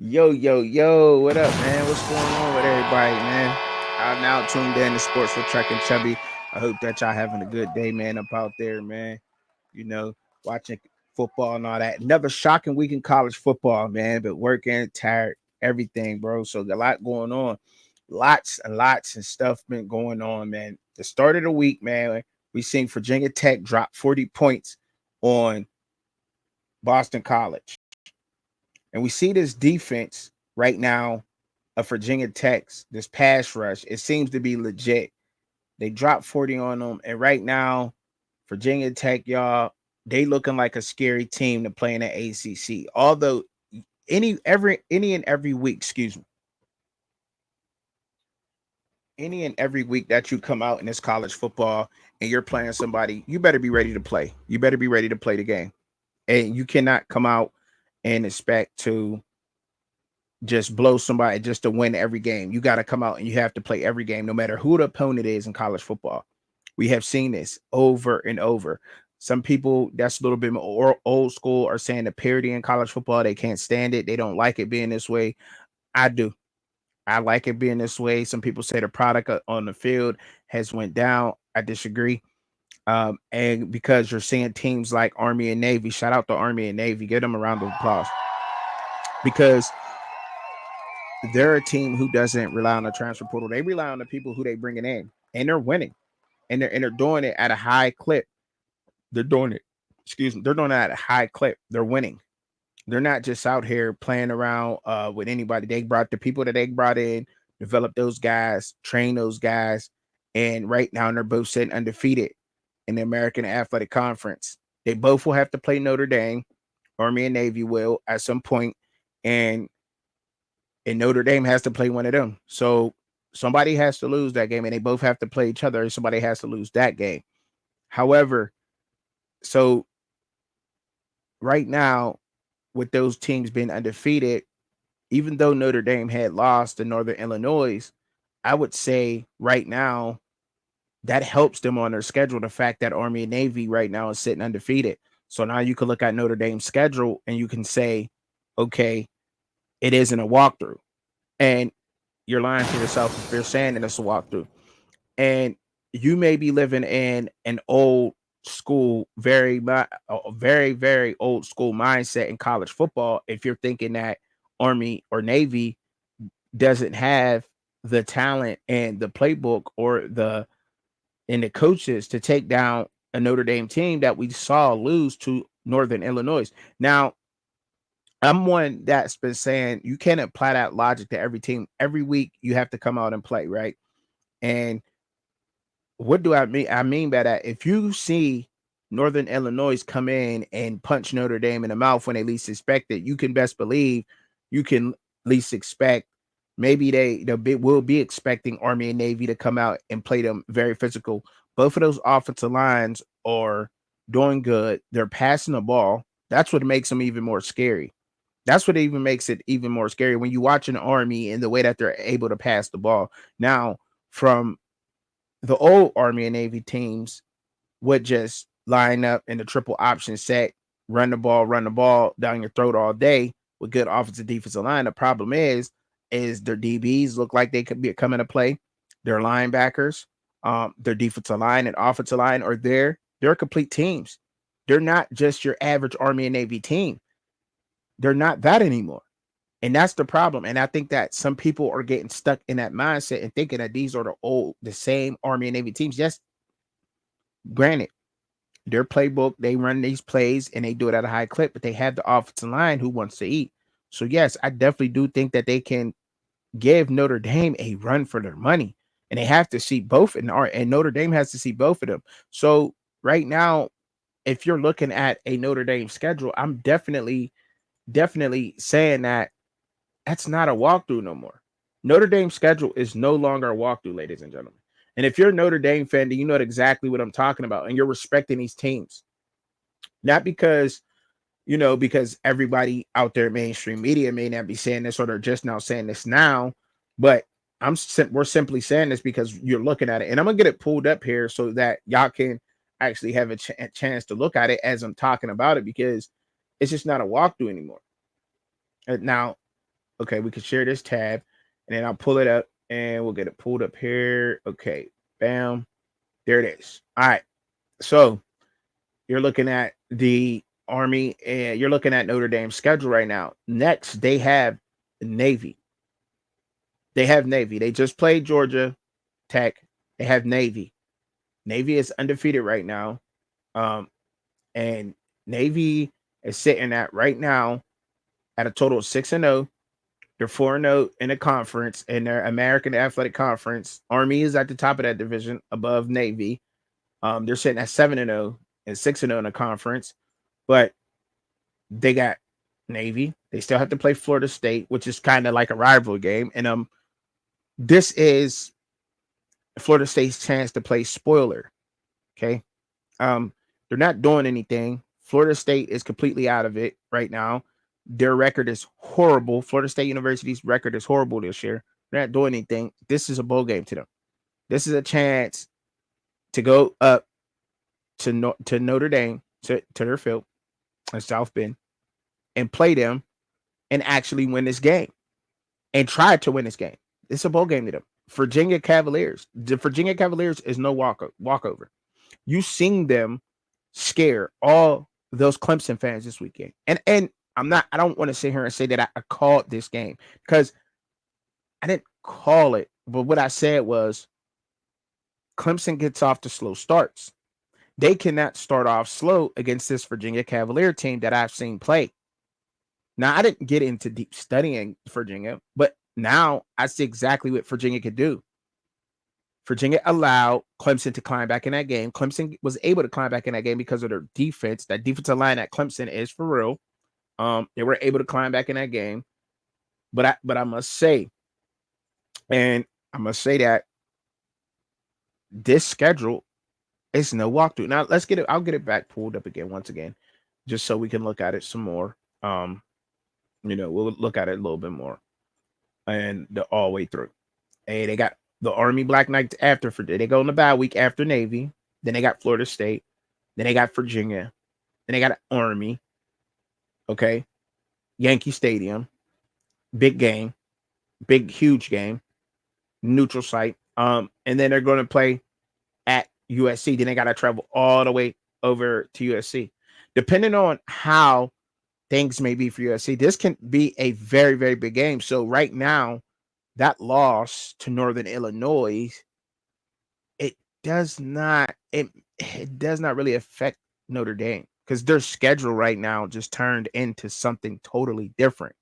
Yo, yo, yo, what up, man? What's going on with everybody, man? I'm now tuned in to Sports with Trek and Chubby. I hope that y'all having a good day, man, up out there, man. You know, watching football and all that. Another shocking week in college football, man, but working, tired, everything, bro. So a lot going on. Lots and lots and stuff been going on, man. The start of the week, man, we seen Virginia Tech drop 40 points on Boston College. And we see this defense right now of Virginia Tech's, this pass rush. It seems to be legit. They dropped 40 on them. And right now, Virginia Tech, y'all, they looking like a scary team to play in the ACC. Although any and every week, excuse me, any and every week that you come out in this college football and you're playing somebody, you better be ready to play. You better be ready to play the game. And you cannot come out and expect to just blow somebody just to win every game. You got to come out and you have to play every game, no matter who the opponent is in college football. We have seen this over and over. Some people that's a little bit more old school are saying the parity in college football, they can't stand it. They don't like it being this way. I do. I like it being this way. Some people say the product on the field has went down. I disagree. And because you're seeing teams like Army and Navy, shout out to Army and Navy, give them a round of applause because they're a team who doesn't rely on the transfer portal. They rely on the people who they bringing in, and they're winning, and they're doing it at a high clip. They're doing it. Excuse me. They're doing it at a high clip. They're winning. They're not just out here playing around with anybody. They brought the people that they brought in, developed those guys, train those guys, and right now they're both sitting undefeated in the American Athletic Conference. They both will have to play Notre Dame. Army and Navy will at some point, and Notre Dame has to play one of them. So somebody has to lose that game, and they both have to play each other, and somebody has to lose that game. However, so right now, with those teams being undefeated, even though Notre Dame had lost to Northern Illinois, I would say right now that helps them on their schedule. The fact that Army and Navy right now is sitting undefeated. So now you can look at Notre Dame's schedule and you can say, okay, it isn't a walkthrough. And you're lying to yourself if you're saying that it's a walkthrough. And you may be living in an old school, very old school mindset in college football. If you're thinking that Army or Navy doesn't have the talent and the playbook or the coaches to take down a Notre Dame team that we saw lose to Northern Illinois. Now, I'm one that's been saying you can't apply that logic to every team. Every week you have to come out and play, right? And what do I mean? I mean by that, if you see Northern Illinois come in and punch Notre Dame in the mouth when they least expect it, you can best believe you can least expect maybe will be expecting Army and Navy to come out and play them very physical. Both of those offensive lines are doing good. They're passing the ball. That's what makes them even more scary. That's what even makes it even more scary when you watch an Army and the way that they're able to pass the ball. Now, from the old Army and Navy teams would just line up in the triple option set, run the ball down your throat all day with good offensive defensive line. The problem is their DBs look like they could be coming to play. Their linebackers, their defensive line and offensive line are there. They're complete teams. They're not just your average Army and Navy team. They're not that anymore. And that's the problem. And I think that some people are getting stuck in that mindset and thinking that these are the same Army and Navy teams. Yes, granted, their playbook, they run these plays and they do it at a high clip, but they have the offensive line who wants to eat. So, yes, I definitely do think that they can give Notre Dame a run for their money. And they have to see both, and Notre Dame has to see both of them. So, right now, if you're looking at a Notre Dame schedule, I'm definitely saying that that's not a walkthrough no more. Notre Dame's schedule is no longer a walkthrough, ladies and gentlemen. And if you're a Notre Dame fan, then you know exactly what I'm talking about, and you're respecting these teams, not because everybody out there, mainstream media, may not be saying this or they're just now saying this now, but we're simply saying this because you're looking at it, and I'm gonna get it pulled up here so that y'all can actually have a chance to look at it as I'm talking about it because it's just not a walkthrough anymore. Now, Okay, we can share this tab, and then I'll pull it up, and we'll get it pulled up here. Okay, bam, there it is. All right, so you're looking at the Army, and you're looking at Notre Dame's schedule right now. Next, they have Navy. They have Navy. They just played Georgia Tech. They have Navy. Navy is undefeated right now. Um, and Navy is sitting at right now at a total of 6-0. They're 4-0 in the conference, in their American Athletic Conference. Army is at the top of that division above Navy. They're sitting at 7-0 and 6-0 in the conference, but they got Navy. They still have to play Florida State, which is kind of like a rival game. And this is Florida State's chance to play spoiler. Okay. They're not doing anything. Florida State is completely out of it right now. Their record is horrible. Florida State University's record is horrible this year. They're not doing anything. This is a bowl game to them. This is a chance to go up to Notre Dame, to their field in South Bend, and play them and actually win this game and try to win this game. It's a bowl game to them. Virginia Cavaliers. The Virginia Cavaliers is no walkover. You seen them scare all those Clemson fans this weekend. And I don't want to sit here and say that I called this game, because I didn't call it. But what I said was Clemson gets off to slow starts. They cannot start off slow against this Virginia Cavalier team that I've seen play. Now, I didn't get into deep studying Virginia, but now I see exactly what Virginia could do. Virginia allowed Clemson to climb back in that game. Clemson was able to climb back in that game because of their defense. That defensive line at Clemson is for real. They were able to climb back in that game. But I must say, and I must say that this schedule is no walkthrough. Now let's get it. I'll get it back pulled up again once again, just so we can look at it some more. We'll look at it a little bit more, and the all the way through. Hey, they got the Army Black Knights after, for they go in the bye week after Navy. Then they got Florida State. Then they got Virginia. Then they got Army. Okay. Yankee Stadium. Big game. Big, huge game. Neutral site. And then they're going to play at USC. Then they got to travel all the way over to USC. Depending on how things may be for USC, this can be a very, very big game. So right now, that loss to Northern Illinois, it does not really affect Notre Dame, because their schedule right now just turned into something totally different.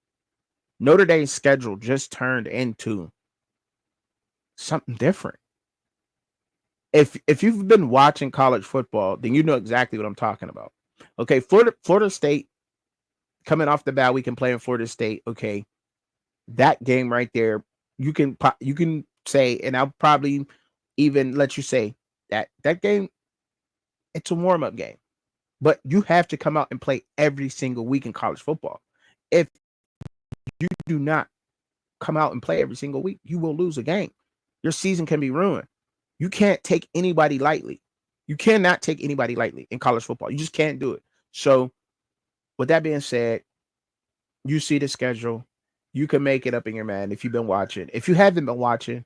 Notre Dame's schedule just turned into something different. If you've been watching college football, then you know exactly what I'm talking about. Okay, Florida State coming off the bye, we can play in Florida State. Okay, that game right there, you can say, and I'll probably even let you say that game, it's a warm-up game. But you have to come out and play every single week in college football. If you do not come out and play every single week, you will lose a game. Your season can be ruined. You can't take anybody lightly. You cannot take anybody lightly in college football. You just can't do it. So, with that being said, you see the schedule. You can make it up in your mind if you've been watching. If you haven't been watching,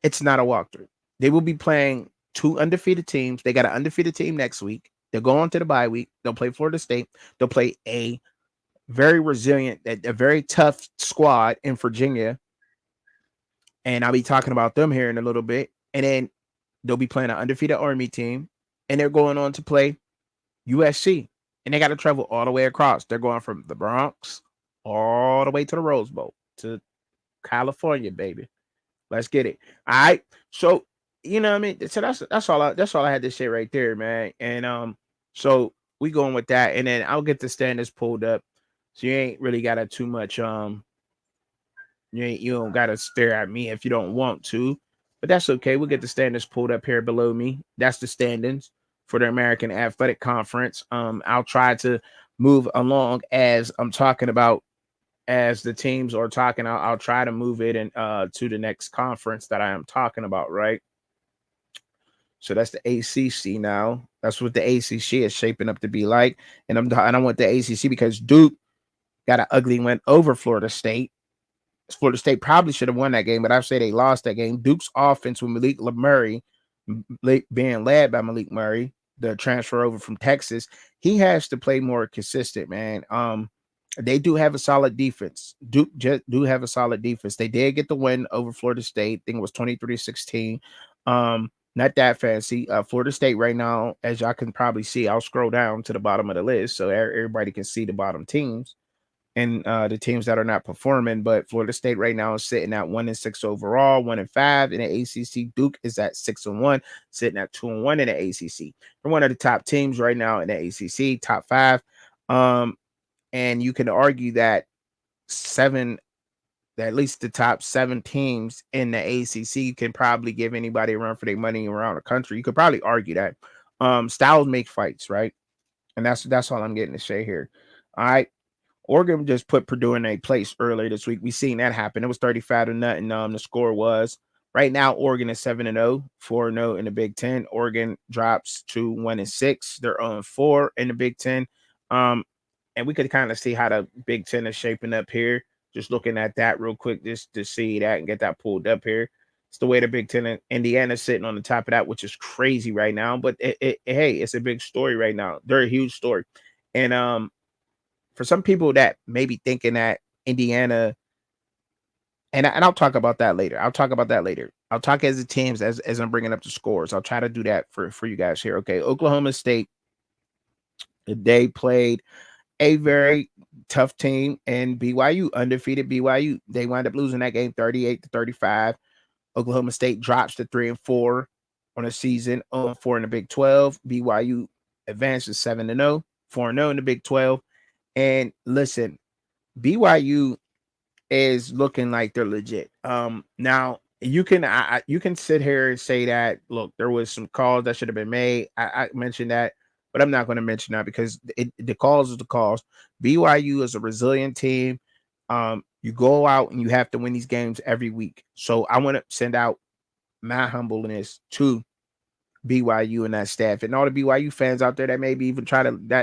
it's not a walkthrough. They will be playing two undefeated teams. They got an undefeated team next week. They'll go on to the bye week. They'll play Florida State. They'll play a very resilient, a very tough squad in Virginia. And I'll be talking about them here in a little bit. And then they'll be playing an undefeated Army team. And they're going on to play USC. And they got to travel all the way across. They're going from the Bronx all the way to the Rose Bowl, to California, baby. Let's get it. All right. So, you know what I mean? So that's all I had to say right there, man. And so we going with that. And then I'll get the standards pulled up. So you ain't really got to too much you don't gotta stare at me if you don't want to. But that's okay. We'll get the standings pulled up here below me. That's the standings for the American Athletic Conference. I'll try to move along as I'm talking about, as the teams are talking. I'll try to move it in to the next conference that I am talking about, right? So that's the ACC now. That's what the ACC is shaping up to be like. And I want the ACC because Duke got an ugly win over Florida State. Florida State probably should have won that game, but I say they lost that game. Duke's offense with Malik Murray being led by Malik Murray, the transfer over from Texas, he has to play more consistent, man. They do have a solid defense. Duke just do have a solid defense. They did get the win over Florida State. I think it was 23-16. Not that fancy. Florida State right now, as y'all can probably see, I'll scroll down to the bottom of the list so everybody can see the bottom teams and the teams that are not performing. But Florida State right now is sitting at 1-6 overall, 1-5 in the ACC. Duke is at 6-1, sitting at 2-1 in the ACC. They're one of the top teams right now in the ACC, top 5. And you can argue that at least the top 7 teams in the ACC can probably give anybody a run for their money around the country. You could probably argue that. Styles make fights, right? And that's all I'm getting to say here. All right. Oregon just put Purdue in a place earlier this week. We seen that happen. It was 35-0. The score was right now. Oregon is 7-0, 4-0 in the Big Ten. Oregon drops to 1-6. They're on 4 in the Big Ten. And we could kind of see how the Big Ten is shaping up here. Just looking at that real quick, just to see that and get that pulled up here. It's the way the Big Ten and Indiana's sitting on the top of that, which is crazy right now. But hey, it's a big story right now. They're a huge story. And for some people that may be thinking that Indiana, and I'll talk about that later. I'll talk as the teams as I'm bringing up the scores. I'll try to do that for you guys here. Okay, Oklahoma State, they played a very tough team, and BYU, undefeated BYU. They wind up losing that game 38-35. Oklahoma State drops to 3-4 on the season, 0-4 in the Big 12. BYU advances 7-0, 4-0 in the Big 12. And listen, BYU is looking like they're legit. Now you can sit here and say that, look, there was some calls that should have been made. I mentioned that, but I'm not going to mention that because the calls is the calls. BYU is a resilient team. You go out and you have to win these games every week. So I want to send out my humbleness to BYU and that staff and all the BYU fans out there that maybe even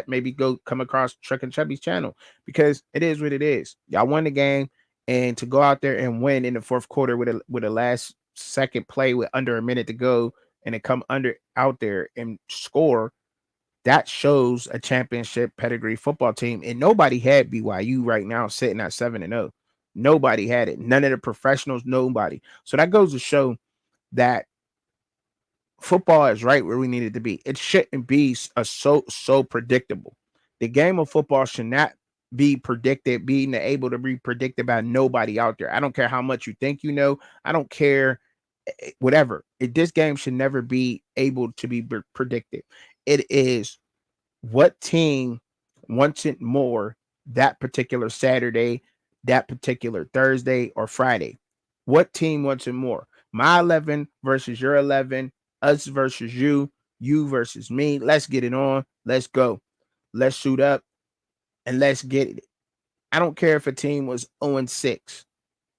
maybe go come across Truck and Chubby's channel, because it is what it is. Y'all won the game, and to go out there and win in the fourth quarter with a last second play with under a minute to go and to come out there and score, that shows a championship pedigree football team. And nobody had BYU right now sitting at 7-0. Nobody had it. None of the professionals, nobody. So that goes to show that football is right where we need it to be. It shouldn't be so predictable. The game of football should not be being able to be predicted by nobody out there. I don't care how much you think you know. I don't care whatever. This game should never be able to be predicted. It is what team wants it more that particular Saturday, that particular Thursday or Friday. What team wants it more? My 11 versus your 11, us versus you versus me. Let's get it on. Let's go. Let's shoot up and let's get it. I don't care if a team was 0-6.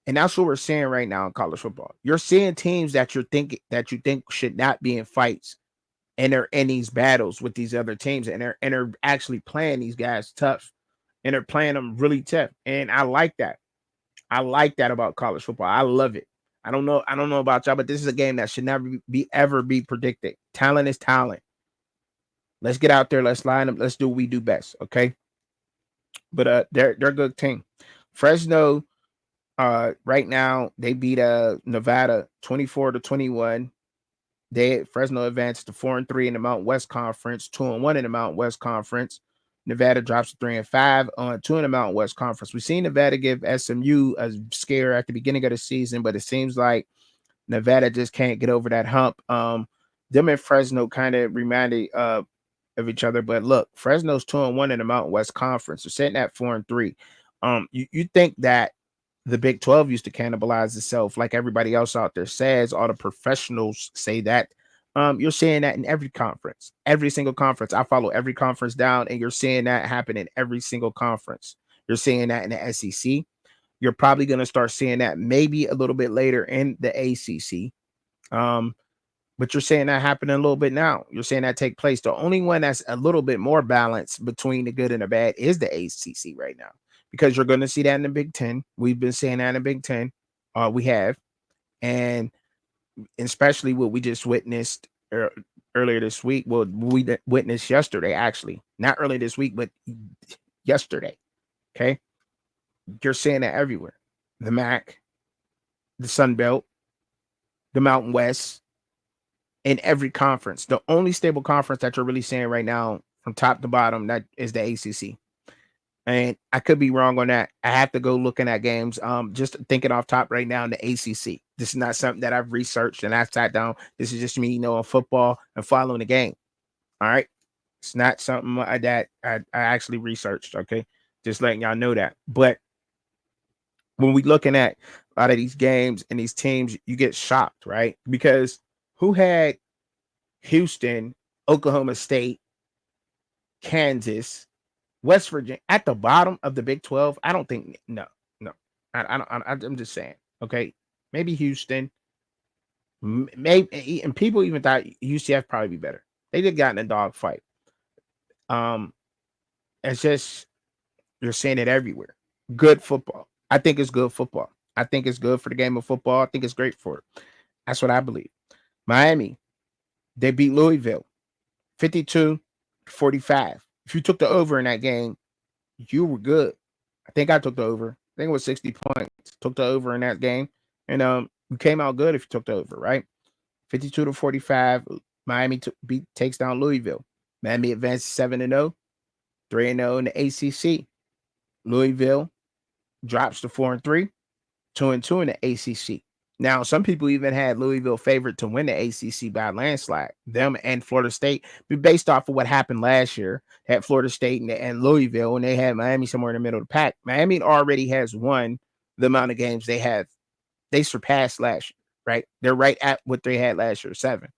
And that's what we're seeing right now in college football. You're seeing teams that you think should not be in fights, and they're in these battles with these other teams, and they're actually playing these guys tough, and they're playing them really tough. And I like that. I like that about college football. I love it. I don't know about y'all, but this is a game that should never ever be predicted. Talent is talent. Let's get out there. Let's line up. Let's do what we do best. Okay. But they're a good team. Fresno, right now they beat Nevada 24-21. Fresno advanced to 4-3 in the Mountain West Conference, 2-1 in the Mountain West Conference. Nevada drops to 3-5 on 2 in the Mountain West Conference. We've seen Nevada give SMU a scare at the beginning of the season, but it seems like Nevada just can't get over that hump. Them and Fresno kind of reminded of each other, but look, Fresno's 2-1 in the Mountain West Conference. They're sitting at 4-3. You think that the Big 12 used to cannibalize itself like everybody else out there says. All the professionals say that. You're seeing that in every conference, every single conference. I follow every conference down, and you're seeing that happen in every single conference. You're seeing that in the SEC. You're probably going to start seeing that maybe a little bit later in the ACC. But you're saying that happening a little bit now. You're saying that take place. The only one that's a little bit more balanced between the good and the bad is the ACC right now, because you're going to see that in the Big Ten. We've been saying that in the Big Ten. We have, and especially what we just witnessed earlier this week. Well, we witnessed yesterday, actually, not early this week, but yesterday. Okay, you're seeing that everywhere. The MAC, the Sun Belt, the Mountain West, in every conference. The only stable conference that you're really seeing right now from top to bottom, that is the ACC. And I could be wrong on that. I have to go looking at games. Just thinking off top right now in the ACC. This is not something that I've researched and I've sat down. This is just me knowing football and following the game. All right. It's not something that I actually researched. Okay. Just letting y'all know that. But when we looking at a lot of these games and these teams, you get shocked, right? Because who had Houston, Oklahoma State, Kansas, West Virginia at the bottom of the Big 12? I don't think no. I'm just saying. Okay, maybe Houston, maybe, and people even thought UCF probably be better. They did got in a dog fight. It's just you're seeing it everywhere. Good football. I think it's good football. I think it's good for the game of football. I think it's great for it. That's what I believe. Miami, they beat Louisville 52-45. If you took the over in that game, you were good. I think I took the over. I think it was 60 points. Took the over in that game. And you came out good if you took the over, right? 52-45. Miami takes down Louisville. Miami advances 7-0, 3-0 in the ACC. Louisville drops to 4-3, 2-2 in the ACC. Now, some people even had Louisville favored to win the ACC by a landslide. Them and Florida State, based off of what happened last year, had Florida State and Louisville, and they had Miami somewhere in the middle of the pack. Miami already has won the amount of games they have. They surpassed last year, right? They're right at what they had last year, 7.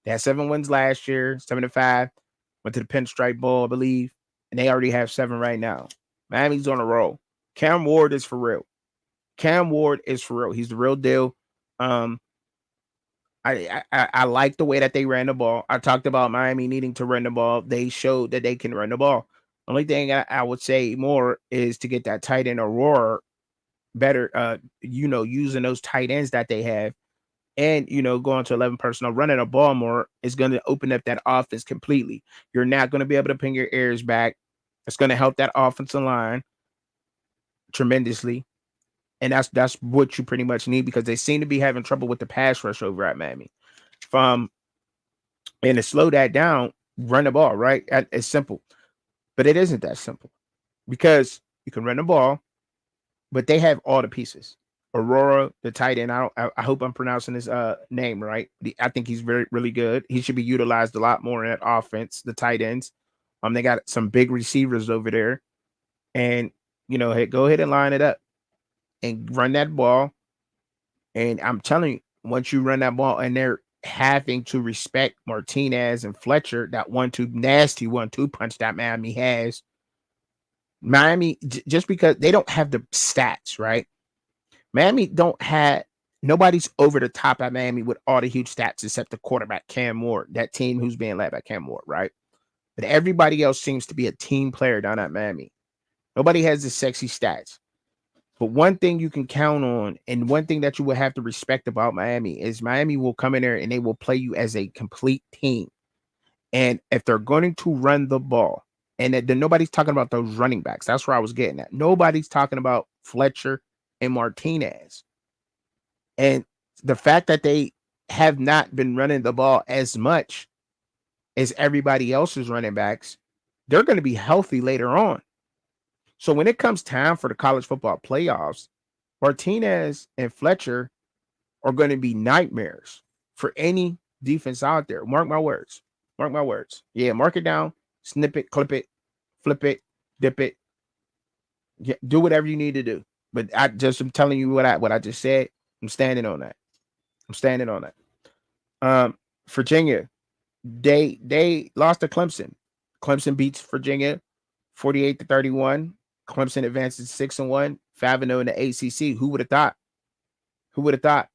They had 7 wins last year, 7-5. Went to the Pinstripe Bowl, I believe, and they already have 7 right now. Miami's on a roll. Cam Ward is for real. Cam Ward is for real. He's the real deal. I like the way that they ran the ball. I talked about Miami needing to run the ball. They showed that they can run the ball. Only thing I would say more is to get that tight end Aurora better, using those tight ends that they have, and going to 11 personnel, running a ball more is going to open up that offense completely. You're not going to be able to ping your ears back. It's going to help that offensive line tremendously. And that's what you pretty much need, because they seem to be having trouble with the pass rush over at Miami. And to slow that down, run the ball, right? It's simple. But it isn't that simple, because you can run the ball, but they have all the pieces. Aurora, the tight end, I hope I'm pronouncing his name right. I think he's really good. He should be utilized a lot more in that offense, the tight ends. They got some big receivers over there. And, hey, go ahead and line it up and run that ball. And I'm telling you, once you run that ball, and they're having to respect Martinez and Fletcher, that 1-2 nasty 1-2 punch that Miami has. Miami, just because they don't have the stats, right? Miami don't have, nobody's over the top at Miami with all the huge stats except the quarterback, Cam Ward, that team who's being led by Cam Ward, right? But everybody else seems to be a team player down at Miami. Nobody has the sexy stats. But one thing you can count on, and one thing that you will have to respect about Miami, is Miami will come in there and they will play you as a complete team. And if they're going to run the ball, and then nobody's talking about those running backs. That's where I was getting at. Nobody's talking about Fletcher and Martinez. And the fact that they have not been running the ball as much as everybody else's running backs, they're going to be healthy later on. So when it comes time for the college football playoffs, Martinez and Fletcher are going to be nightmares for any defense out there. Mark my words. Mark my words. Yeah, mark it down, snip it, clip it, flip it, dip it. Yeah, do whatever you need to do. But I'm telling you what I just said. I'm standing on that. I'm standing on that. Virginia, they lost to Clemson. Clemson beats Virginia 48-31. Clemson advances 6-1, 5-0 in the ACC. Who would have thought? Who would have thought?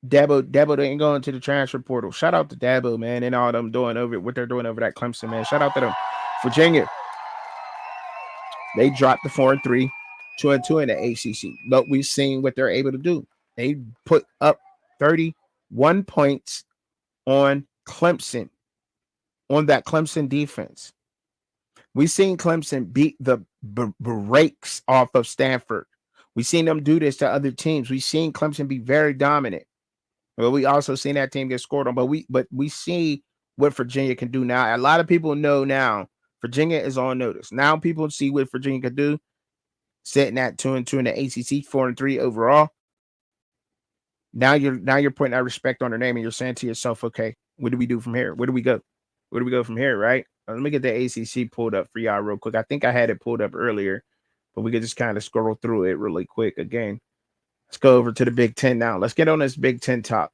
Dabo ain't going to the transfer portal. Shout out to Dabo, man, and all them doing over what they're doing over at Clemson, man. Shout out to them. Virginia, they dropped the 4-3, 2-2 in the ACC, but we've seen what they're able to do. They put up 31 points on Clemson, on that Clemson defense. We've seen Clemson beat the brakes off of Stanford. We've seen them do this to other teams. We've seen Clemson be very dominant. But we also seen that team get scored on. But we see what Virginia can do now. A lot of people know now Virginia is on notice. Now people see what Virginia can do. Sitting at 2-2 in the ACC, 4-3 overall. Now you're putting that respect on their name, and you're saying to yourself, okay, what do we do from here? Where do we go? Where do we go from here, right? Let me get the ACC pulled up for y'all real quick. I think I had it pulled up earlier, but we could just kind of scroll through it really quick again. Let's go over to the Big Ten now. Let's get on this Big Ten top.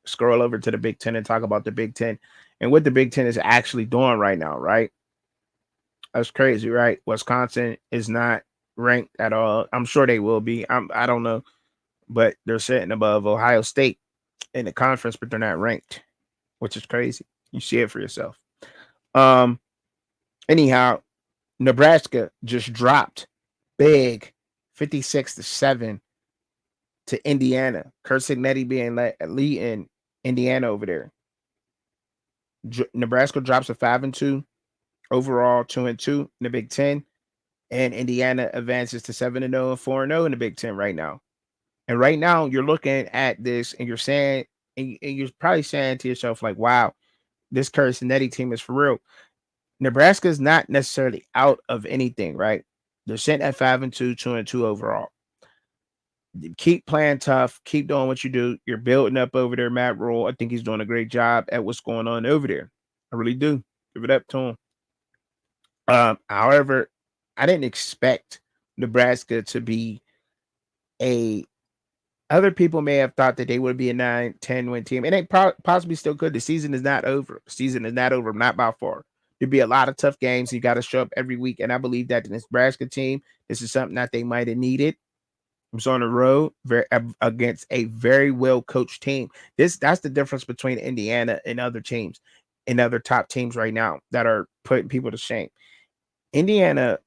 Scroll over to the Big Ten and talk about the Big Ten and what the Big Ten is actually doing right now, right? That's crazy, right? Wisconsin is not ranked at all. I'm sure they will be. I don't know, but they're sitting above Ohio State in the conference, but they're not ranked, which is crazy. You see it for yourself. Anyhow, Nebraska just dropped big 56-7 to Indiana. Curt Cignetti being leading Indiana over there. Nebraska drops a 5-2 overall, 2-2 in the Big Ten, and Indiana advances to 7-0 and 4-0 in the Big Ten right now. And right now, you're looking at this, and you're saying, and you're probably saying to yourself, like, "Wow, this Curt Cignetti team is for real." Nebraska is not necessarily out of anything, right? They're sitting at 5-2, 2-2 overall. Keep playing tough. Keep doing what you do. You're building up over there, Matt Rhule. I think he's doing a great job at what's going on over there. I really do. Give it up to him. However, I didn't expect Nebraska to be a. Other people may have thought that they would be a 9-10 win team, and they possibly still could. The season is not over. The season is not over, not by far. There'll be a lot of tough games. You got to show up every week, and I believe that the Nebraska team, this is something that they might have needed. It's on the road against a very well coached team. That's the difference between Indiana and other teams, and other top teams right now that are putting people to shame. Indiana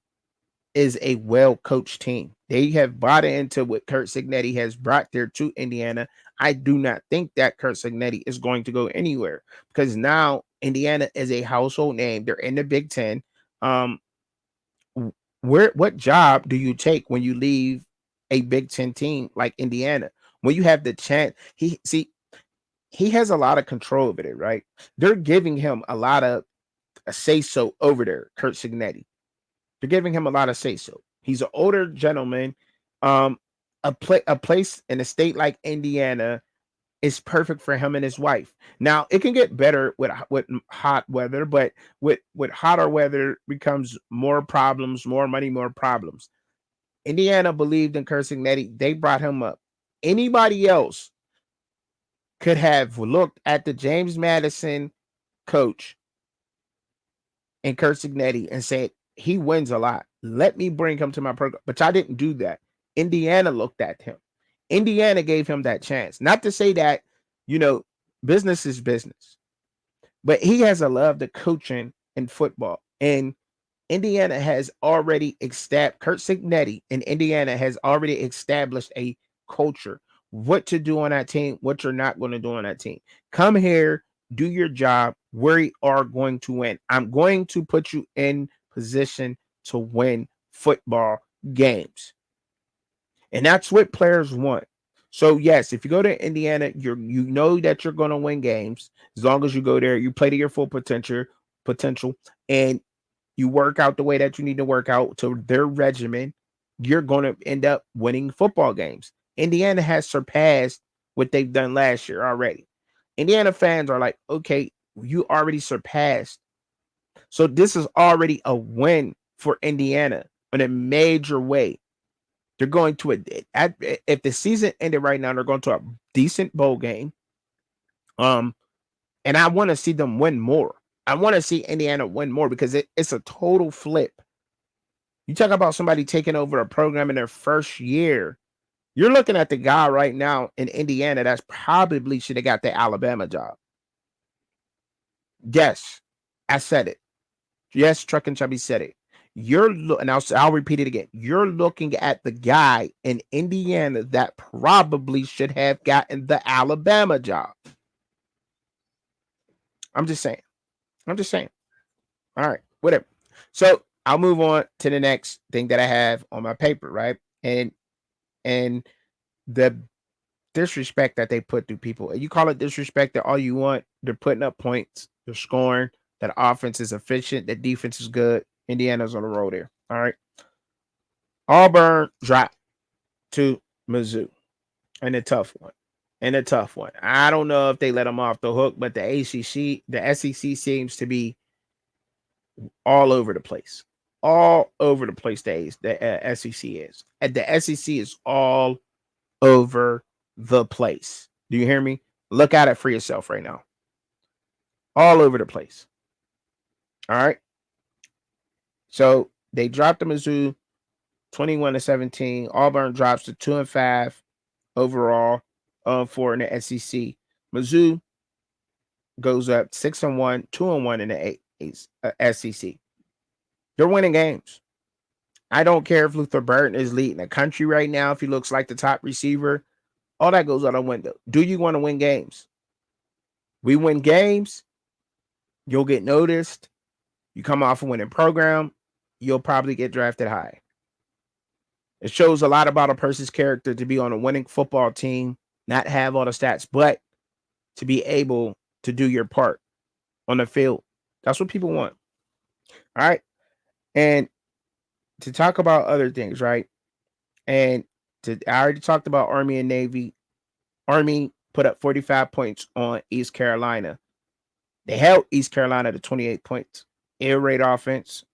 is a well coached team. They have bought into what Curt Cignetti has brought there to Indiana. I do not think that Curt Cignetti is going to go anywhere, because now Indiana is a household name. They're in the Big Ten. What job do you take when you leave a Big Ten team like Indiana? When you have the chance, he has a lot of control over it, right? They're giving him a lot of say so over there, Curt Cignetti. They're giving him a lot of say so. He's an older gentleman. A place in a state like Indiana is perfect for him and his wife. Now it can get better with hot weather, but with hotter weather becomes more problems, more money, more problems. Indiana believed in Curt Cignetti. They brought him up. Anybody else could have looked at the James Madison coach and Curt Cignetti and said, he wins a lot. Let me bring him to my program. But I didn't do that. Indiana looked at him. Indiana gave him that chance. Not to say that, business is business. But he has a love to coaching in football. And Indiana has already established, Curt Cignetti in Indiana has already established a culture. What to do on that team, what you're not going to do on that team. Come here, do your job. We are going to win. I'm going to put you in position to win football games. And that's what players want. So yes, if you go to Indiana, you know that you're going to win games as long as you go there, you play to your full potential, and you work out the way that you need to work out to their regimen. You're going to end up winning football games. Indiana has surpassed what they've done last year already. Indiana fans are like, okay, you already surpassed. So this is already a win for Indiana in a major way. They're going to if the season ended right now, they're going to a decent bowl game. And I want to see them win more. I want to see Indiana win more because it's a total flip. You talk about somebody taking over a program in their first year You're looking at the guy right now in Indiana that's probably should have got the Alabama job. Yes, I said it. Yes, Truck and Chubby said it. And I'll repeat it again. You're looking at the guy in Indiana that probably should have gotten the Alabama job. I'm just saying. I'm just saying. All right, whatever. So I'll move on to the next thing that I have on my paper, right? And the disrespect that they put through people. And you call it disrespect that all you want. They're putting up points. They're scoring. That offense is efficient. That defense is good. Indiana's on the road there. All right. Auburn dropped to Mizzou and a tough one. And a tough one. I don't know if they let them off the hook, but the SEC seems to be all over the place. All over the place. The SEC is. And the SEC is all over the place. Do you hear me? Look at it for yourself right now. All over the place. All right. So they dropped the Mizzou 21-17. Auburn drops to 2-5 overall for in the SEC. Mizzou goes up 6-1, 2-1 in the SEC. They're winning games. I don't care if Luther Burton is leading the country right now, if he looks like the top receiver. All that goes out the window. Do you want to win games? We win games, you'll get noticed. You come off a winning program, you'll probably get drafted high. It shows a lot about a person's character to be on a winning football team, not have all the stats, but to be able to do your part on the field. That's what people want. All right. And to talk about other things, right? And I already talked about Army and Navy. Army put up 45 points on East Carolina. They held East Carolina to 28 points. Air raid offense.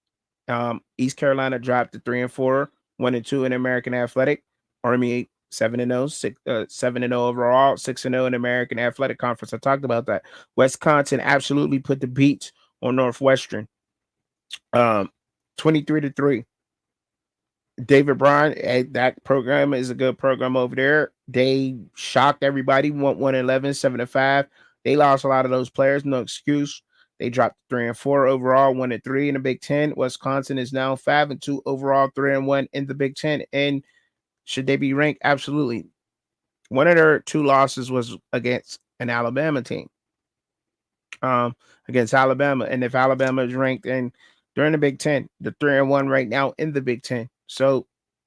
East Carolina dropped to 3-4, 1-2 in American Athletic. Army 7-0, 7-0 overall, 6-0 in American Athletic Conference. I talked about that. Wisconsin absolutely put the beats on Northwestern. 23-3. David Bryan, that program is a good program over there. They shocked everybody. 1-11, 7-5. They lost a lot of those players. No excuse. They dropped 3-4 overall, 1-3 in the Big Ten. Wisconsin is now 5-2 overall, 3-1 in the Big Ten. And should they be ranked? Absolutely. One of their two losses was against an Alabama team. Against Alabama. And if Alabama is ranked in during the Big Ten, they're 3-1 right now in the Big Ten. So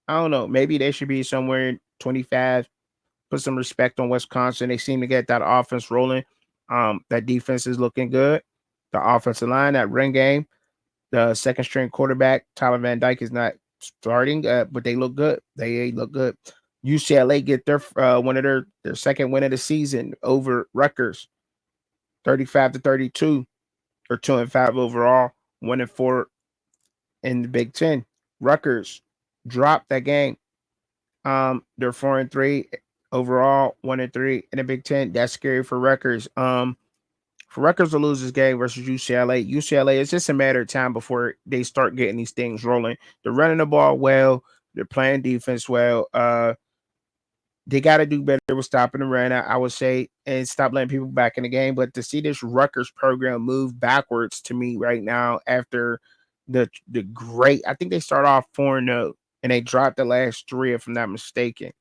I don't know. Maybe they should be somewhere 25. Put some respect on Wisconsin. They seem to get that offense rolling. That defense is looking good. The offensive line, that run game, the second string quarterback, Tyler Van Dyke, is not starting, but they look good. They look good. UCLA get their one of their second win of the season over Rutgers, 35-32, or 2-5 overall, 1-4 in the Big Ten. Rutgers dropped that game. They're 4-3 overall, 1-3 in the Big Ten. That's scary for Rutgers. For Rutgers to lose this game versus UCLA, it's just a matter of time before they start getting these things rolling. They're running the ball well. They're playing defense well. They got to do better with stopping the run, I would say, and stop letting people back in the game. But to see this Rutgers program move backwards to me right now after the great, I think they start off 4-0 and they dropped the last three, if I'm not mistaken.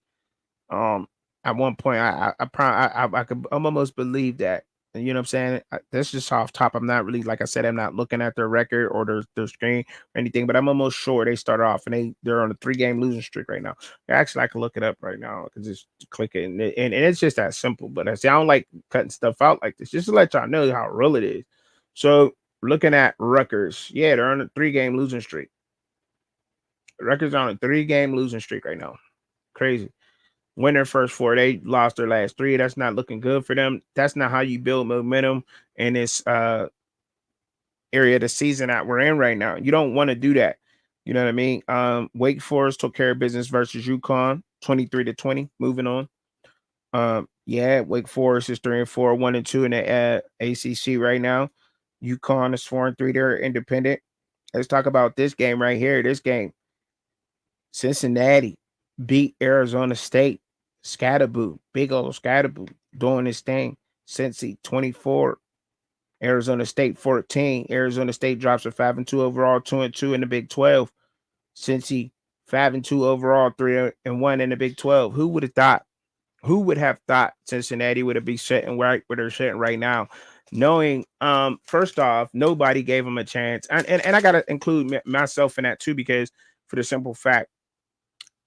At one point, I could almost believe that. And you know what I'm saying? That's just off top. I'm not really, like I said, I'm not looking at their record or their screen or anything, but I'm almost sure they started off and they're on a 3-game losing streak right now. Actually, I can look it up right now. I can just click it, and it's just that simple. But I don't like cutting stuff out like this, just to let y'all know how real it is. So looking at Rutgers, yeah, they're on a 3-game losing streak. Rutgers on a 3-game losing streak right now. Crazy. Win their first 4, they lost their last 3. That's not looking good for them. That's not how you build momentum in this area of the season that we're in right now. You don't want to do that. You know what I mean? Wake Forest took care of business versus UConn, 23-20. Moving on. Yeah, Wake Forest is 3-4, 1-2 in the ACC right now. UConn is 4-3. They're independent. Let's talk about this game right here. This game, Cincinnati beat Arizona State. Scatterboo, big old Scatterboo, doing his thing. Cincy 24, Arizona State 14. Arizona State drops a 5-2 overall, 2-2 in the Big 12. Cincy 5-2 overall, 3-1 in the Big 12. Who would have thought? Who would have thought Cincinnati would have been sitting right where they're sitting right now? Knowing, first off, nobody gave them a chance, and I gotta include myself in that too, because for the simple fact,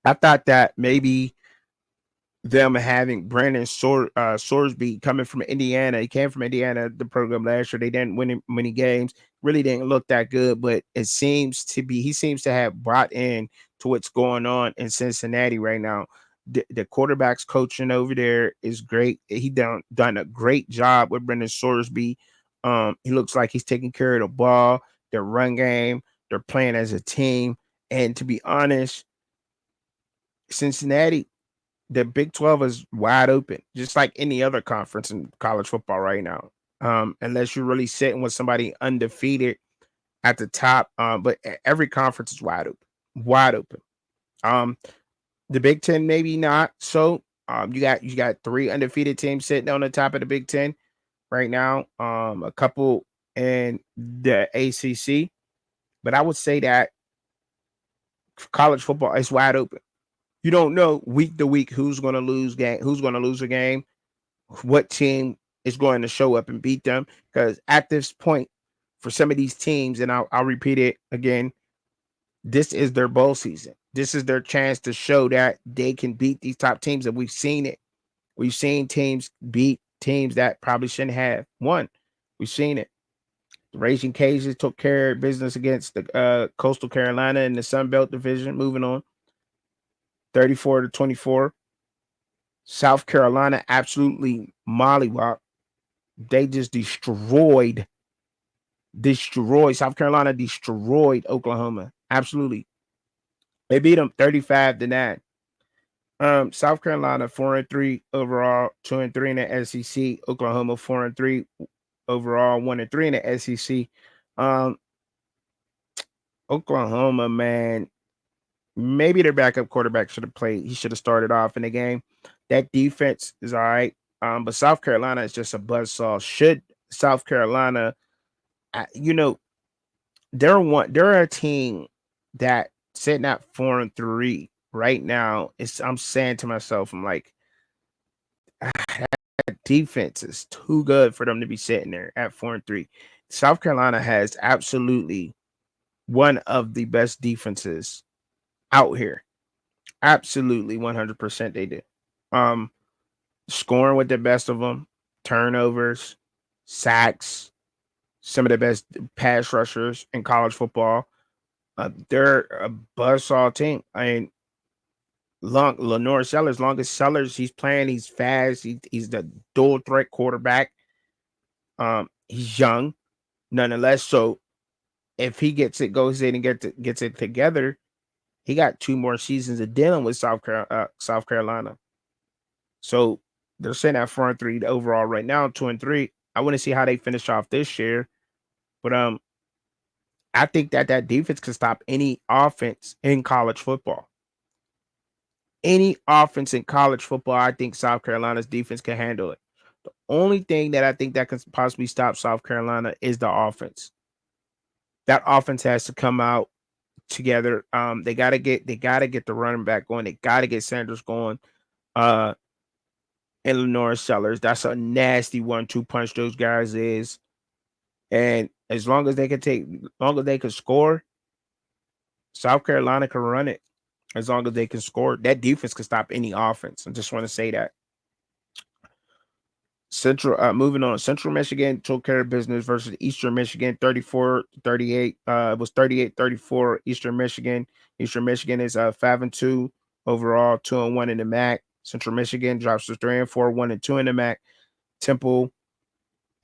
I thought that maybe them having Brandon Sorsby coming from Indiana. He came from Indiana, the program last year. They didn't win many games, really didn't look that good, but it seems to be, he seems to have brought in to what's going on in Cincinnati right now. The quarterback's coaching over there is great. He done a great job with Brendan Sorsby. He looks like he's taking care of the ball, their run game, they're playing as a team. And to be honest, Cincinnati, the Big 12 is wide open, just like any other conference in college football right now. Unless you're really sitting with somebody undefeated at the top. But every conference is wide open, wide open. Um, the Big Ten maybe not. So you got three undefeated teams sitting on the top of the Big Ten right now. A couple in the ACC, but I would say that college football is wide open. You don't know week to week who's going to who's going to lose a game, what team is going to show up and beat them. Because at this point, for some of these teams, and I'll repeat it again, this is their bowl season. This is their chance to show that they can beat these top teams, and we've seen it. We've seen teams beat teams that probably shouldn't have won. We've seen it. The Raging Cajuns took care of business against the Coastal Carolina in the Sun Belt Division. Moving on, 34-24. South Carolina absolutely mollywop. They just destroyed South Carolina, destroyed Oklahoma. Absolutely. They beat them 35-9. South Carolina 4-3 overall, 2-3 in the SEC. Oklahoma 4-3 overall, 1-3 in the SEC. Um, Oklahoma, man, maybe their backup quarterback should have played. He should have started off in the game. That defense is all right. But South Carolina is just a buzzsaw. Should South Carolina, you know, they're a team that sitting at 4-3 right now. I'm saying to myself, I'm like, that defense is too good for them to be sitting there at 4-3. South Carolina has absolutely one of the best defenses out here. Absolutely 100% they do. Um, Scoring with the best of them, turnovers, sacks, some of the best pass rushers in college football. They're a buzzsaw team. I mean, Lenore Sellers, longest Sellers, he's playing, he's fast, he's the dual threat quarterback. He's young, nonetheless. So if he goes in and gets it together, he got 2 more seasons of dealing with South Carolina. So they're sitting at 4-3 overall right now, 2-3. I want to see how they finish off this year, but I think that defense can stop any offense in college football. Any offense in college football, I think South Carolina's defense can handle it. The only thing that I think that can possibly stop South Carolina is the offense. That offense has to come out together. They gotta get the running back going. They gotta get Sanders going. Uh and Lenore Sellers. That's a nasty 1-2 punch those guys is. And as long as long as they can score, South Carolina can run it. As long as they can score, that defense can stop any offense. I just want to say that. Moving on, Central Michigan took care of business versus Eastern Michigan, 34-38. It was 38-34 Eastern Michigan. Eastern Michigan is 5-2 overall, 2-1 in the MAC. Central Michigan drops to 3-4, 1-2 in the MAC. Temple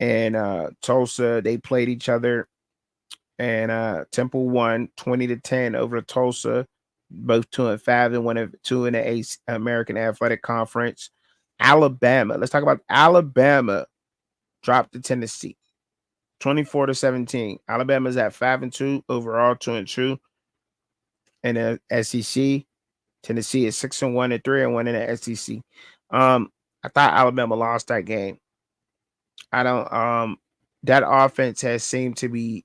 and Tulsa, they played each other, and Temple won 20-10 over Tulsa, both 2-5 and 1-2 in the American Athletic Conference. Alabama, let's talk about Alabama, dropped to Tennessee 24-17. Alabama's at 5-2 overall, 2-2 in the SEC. Tennessee is 6-1 and 3-1 in the SEC. I thought Alabama lost that game. I don't. That offense has seemed to be.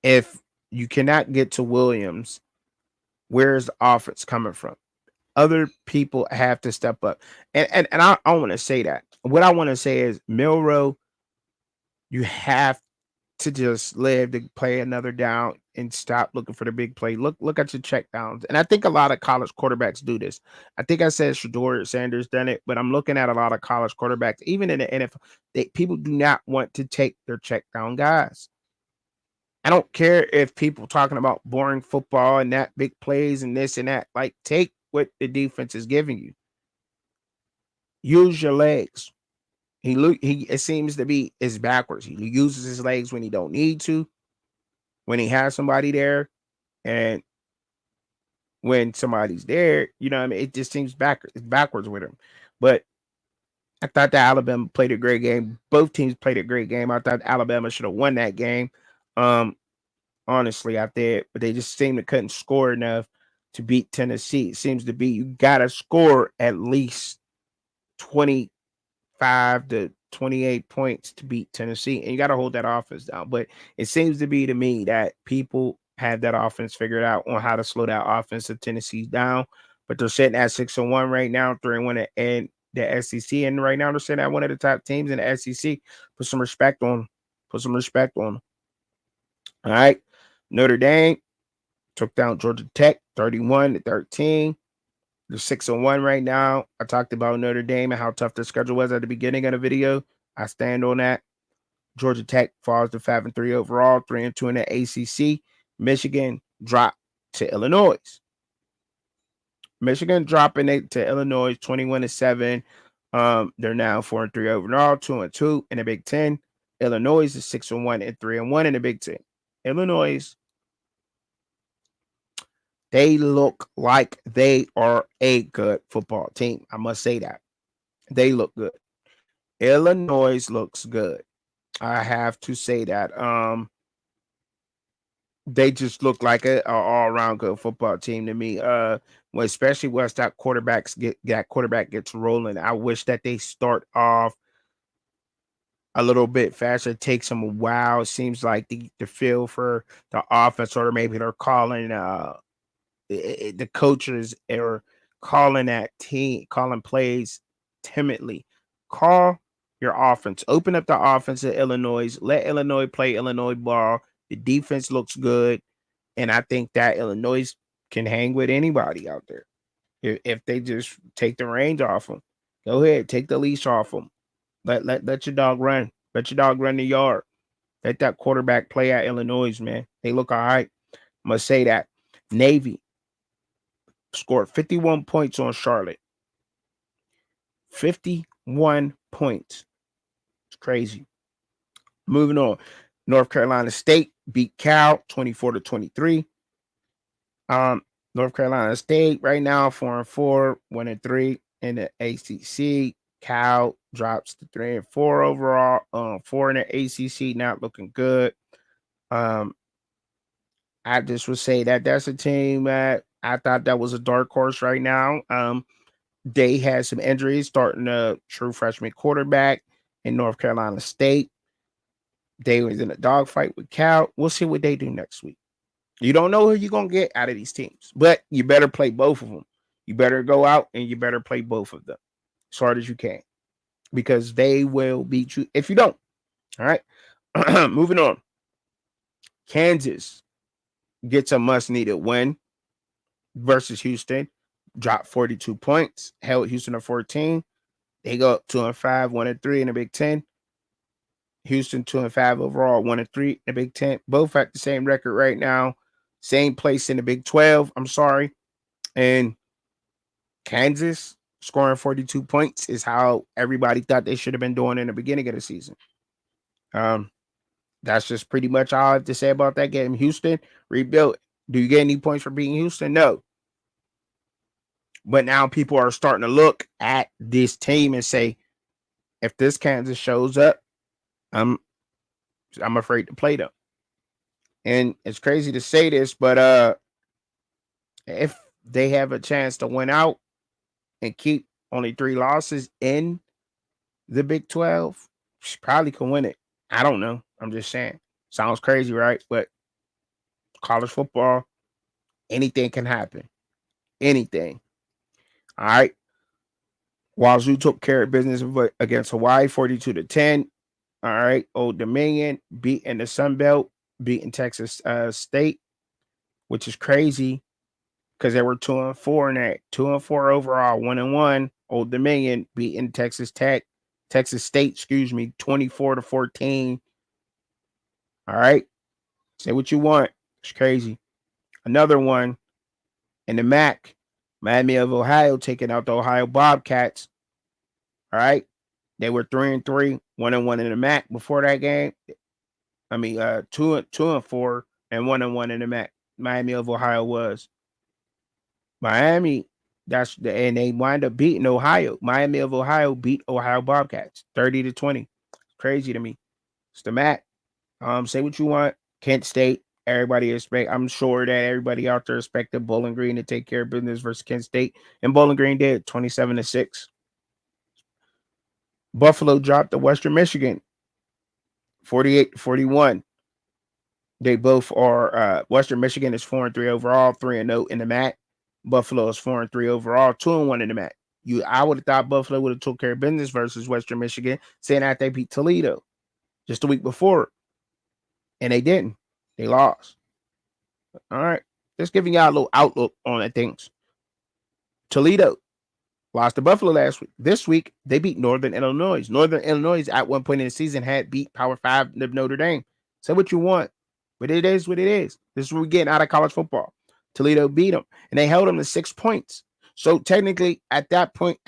If you cannot get to Williams, where's the offense coming from? Other people have to step up, and I want to say that. What I want to say is Milroe, you have to just live to play another down and stop looking for the big play. Look at your check downs. And I think a lot of college quarterbacks do this. I think I said Shedeur Sanders done it, but I'm looking at a lot of college quarterbacks, even in the NFL, people do not want to take their check down guys. I don't care if people talking about boring football and that big plays and this and that. Like, take what the defense is giving you. Use your legs. He it seems to be is backwards. He uses his legs when he don't need to, when he has somebody there, and when somebody's there, you know what I mean? It just seems backwards with him. But I thought that Alabama played a great game. Both teams played a great game. I thought Alabama should have won that game. Honestly, out there, but they just seemed to couldn't score enough to beat Tennessee. It seems to be you gotta score at least 25 to 28 points to beat Tennessee, and you got to hold that offense down. But it seems to be to me that people have that offense figured out on how to slow that offense of Tennessee's down. But they're sitting at 6-1 right now, 3-1 and the SEC, and right now they're sitting at one of the top teams in the SEC. Put some respect on them. Put some respect on them. All right, Notre Dame took down Georgia Tech 31-13. They're 6-1 right now. I talked about Notre Dame and how tough their schedule was at the beginning of the video. I stand on that. Georgia Tech falls to 5-3 overall, 3-2 in the ACC. Michigan dropped to Illinois. Michigan dropping it to Illinois 21-7. They're now 4-3 overall, 2-2 in the Big Ten. Illinois is 6-1 and 3-1 in the Big Ten. Illinois, they look like they are a good football team. I must say that. They look good. Illinois looks good. I have to say that. They just look like a all around good football team to me. Well, especially once that quarterback gets rolling. I wish that they start off a little bit faster. It takes them a while. It seems like the feel for the offense, or maybe they're calling the coaches are calling that team, calling plays timidly. Call your offense. Open up the offense at Illinois. Let Illinois play Illinois ball. The defense looks good. And I think that Illinois can hang with anybody out there. If they just take the reins off them. Go ahead, take the leash off them. Let your dog run. Let your dog run the yard. Let that quarterback play at Illinois, man. They look all right. Must say that. Navy scored 51 points on Charlotte. 51 points. It's crazy. Moving on. North Carolina State beat Cal 24-23. North Carolina State right now 4-4, 1-3 in the ACC. Cal drops to 3-4 overall. 4 in the ACC, not looking good. I just would say that that's a team that I thought that was a dark horse right now. They had some injuries, starting a true freshman quarterback in North Carolina State. They was in a dogfight with Cal. We'll see what they do next week. You don't know who you're going to get out of these teams, but you better play both of them. You better go out and you better play both of them as hard as you can, because they will beat you if you don't. All right. Moving on. Kansas gets a must-needed win versus Houston. Dropped 42 points. Held Houston to 14. They go up 2-5, 1-3 in the Big Ten. Houston 2-5 overall, 1-3 in the Big Ten. Both at the same record right now. Same place in the Big 12. I'm sorry. And Kansas scoring 42 points is how everybody thought they should have been doing in the beginning of the season. That's just pretty much all I have to say about that game. Houston rebuilt. Do you get any points for beating Houston? No. But now people are starting to look at this team and say, if this Kansas shows up, I'm afraid to play them. And it's crazy to say this, but if they have a chance to win out and keep only 3 losses in the Big 12, she probably can win it. I don't know. I'm just saying. Sounds crazy, right? But college football, anything can happen. Anything. All right. Wazoo took care of business against Hawaii 42-10. All right. Old Dominion beating the Sun Belt, beating Texas State, which is crazy because they were 2-4 in that. 2-4 overall, 1-1. Old Dominion beating Texas State, 24-14. All right. Say what you want. It's crazy. Another one in the MAC, Miami of Ohio taking out the Ohio Bobcats. All right. They were 3-3, 1-1 in the MAC before that game. I mean, 2-4 and 1-1 in the MAC. Miami of Ohio was. Miami, and they wind up beating Ohio. Miami of Ohio beat Ohio Bobcats 30-20. Crazy to me. It's the MAC. Say what you want. Kent State. I'm sure that everybody out there expected Bowling Green to take care of business versus Kent State, and Bowling Green did 27-6. Buffalo dropped to Western Michigan 48-41. They both are Western Michigan is 4-3 overall, 3-0 in the MAC. Buffalo is 4-3 overall, 2-1 in the MAC. I would have thought Buffalo would have took care of business versus Western Michigan, saying that they beat Toledo just a week before, and they didn't. They lost. All right, just giving y'all a little outlook on that things. Toledo lost to Buffalo last week. This week they beat Northern Illinois. Northern Illinois at one point in the season had beat Power 5 of Notre Dame. Say what you want, but it is what it is. This is what we're getting out of college football. Toledo beat them, and they held them to 6 points. So technically, at that point,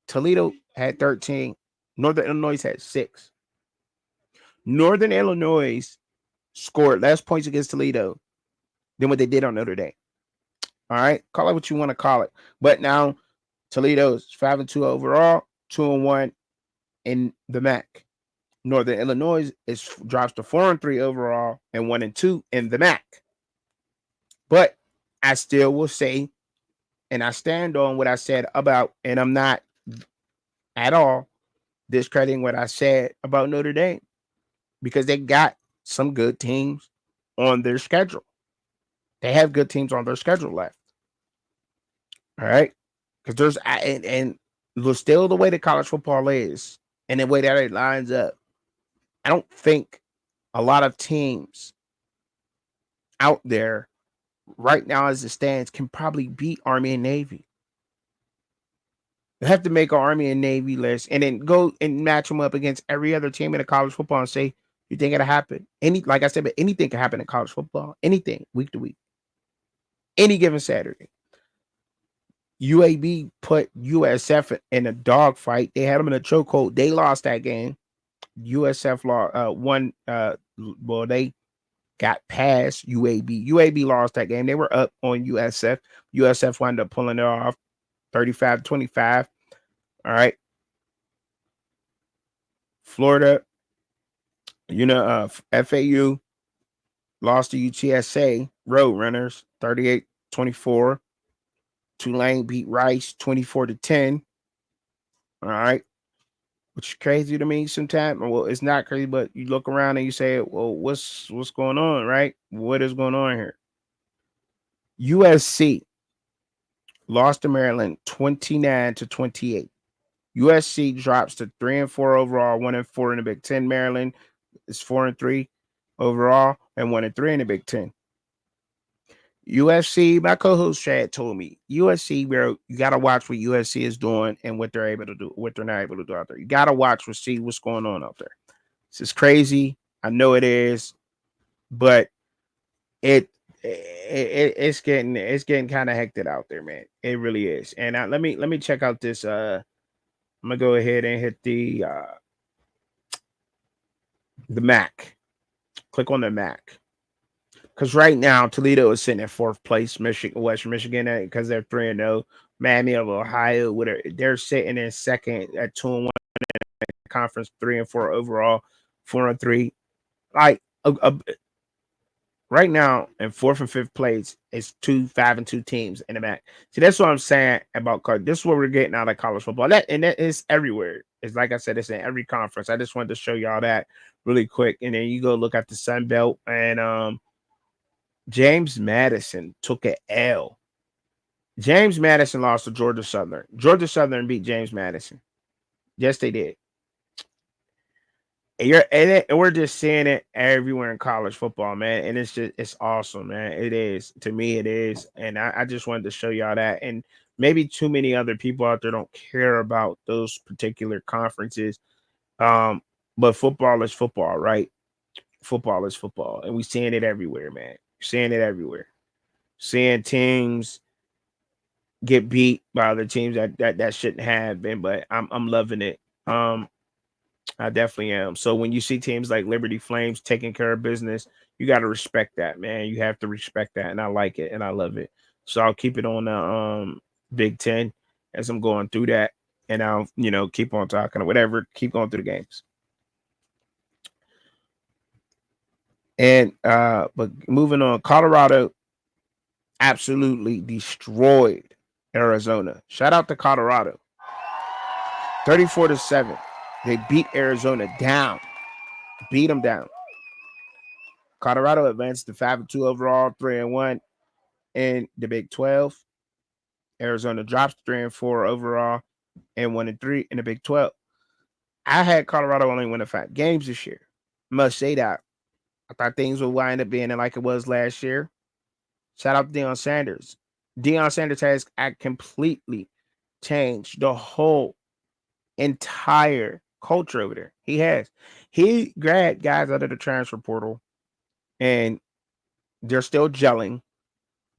Toledo had 13. Northern Illinois had 6. Northern Illinois scored less points against Toledo than what they did on Notre Dame. All right, call it what you want to call it. But now Toledo is 5-2 overall, 2-1 in the MAC. Northern Illinois drops to 4-3 overall and 1-2 in the MAC. But I still will say, and I stand on what I said about, and I'm not at all discrediting what I said about Notre Dame, because they got some good teams on their schedule. They have good teams on their schedule left. All right. Because there's, and still the way that college football is and the way that it lines up, I don't think a lot of teams out there right now as it stands can probably beat Army and Navy. They have to make an Army and Navy list and then go and match them up against every other team in the college football and say, you think it'll happen? Like I said, but anything can happen in college football. Anything, week to week. Any given Saturday. UAB put USF in a dogfight. They had them in a chokehold. They lost that game. USF won. Well, they got past UAB. UAB lost that game. They were up on USF. USF wound up pulling it off 35-25. All right. Florida, FAU lost to UTSA Roadrunners 38-24. Tulane beat Rice 24-10. All right. Which is crazy to me sometimes. Well, it's not crazy, but you look around and you say, well, what's going on, right? What is going on here? USC lost to Maryland 29-28. USC drops to 3-4 overall, 1-4 in the Big Ten. Maryland is 4-3 overall and 1-3 in the Big Ten. USC, my co-host Chad told me, USC, bro, you gotta watch what USC is doing and what they're able to do, what they're not able to do out there. You gotta watch see what's going on out there. This is crazy. I know it is, but it's getting kind of hectic out there, man. It really is. And let me check out this. I'm gonna go ahead and hit the MAC. Click on the MAC. Because right now, Toledo is sitting at 4th place, Western Michigan, because they're 3-0. Miami of Ohio, they're sitting in 2nd at 2-1 conference, 3-4 overall, 4-3. Like Right now, in fourth and fifth place, it's 5-2 teams in the MAC. See, that's what I'm saying about college. This is what we're getting out of college football. That is everywhere. It's like I said, it's in every conference. I just wanted to show y'all that really quick. And then you go look at the Sun Belt, and James Madison took an L. James Madison lost to Georgia Southern. Georgia Southern beat James Madison. Yes, they did. And we're just seeing it everywhere in college football, man. And it's awesome, man. It is. To me, it is. And I just wanted to show y'all that. And maybe too many other people out there don't care about those particular conferences. But football is football, right? Football is football. And we're seeing it everywhere, man. Seeing it everywhere. Seeing teams get beat by other teams that shouldn't have been, but I'm loving it. I definitely am. So when you see teams like Liberty Flames taking care of business, you got to respect that, man. You have to respect that, and I like it and I love it. So I'll keep it on the Big Ten as I'm going through that, and I'll keep on talking or whatever. Keep going through the games. And but moving on, Colorado absolutely destroyed Arizona. Shout out to Colorado. 34-7. They beat Arizona down. Beat them down. Colorado advanced to 5-2 overall, 3-1 in the Big 12. Arizona drops 3-4 overall and 1-3 in the Big 12. I had Colorado only winning 5 games this year. Must say that. I thought things would wind up being like it was last year. Shout out to Deion Sanders. Deion Sanders has completely changed the whole entire culture over there. He has. He grabbed guys out of the transfer portal, and they're still gelling.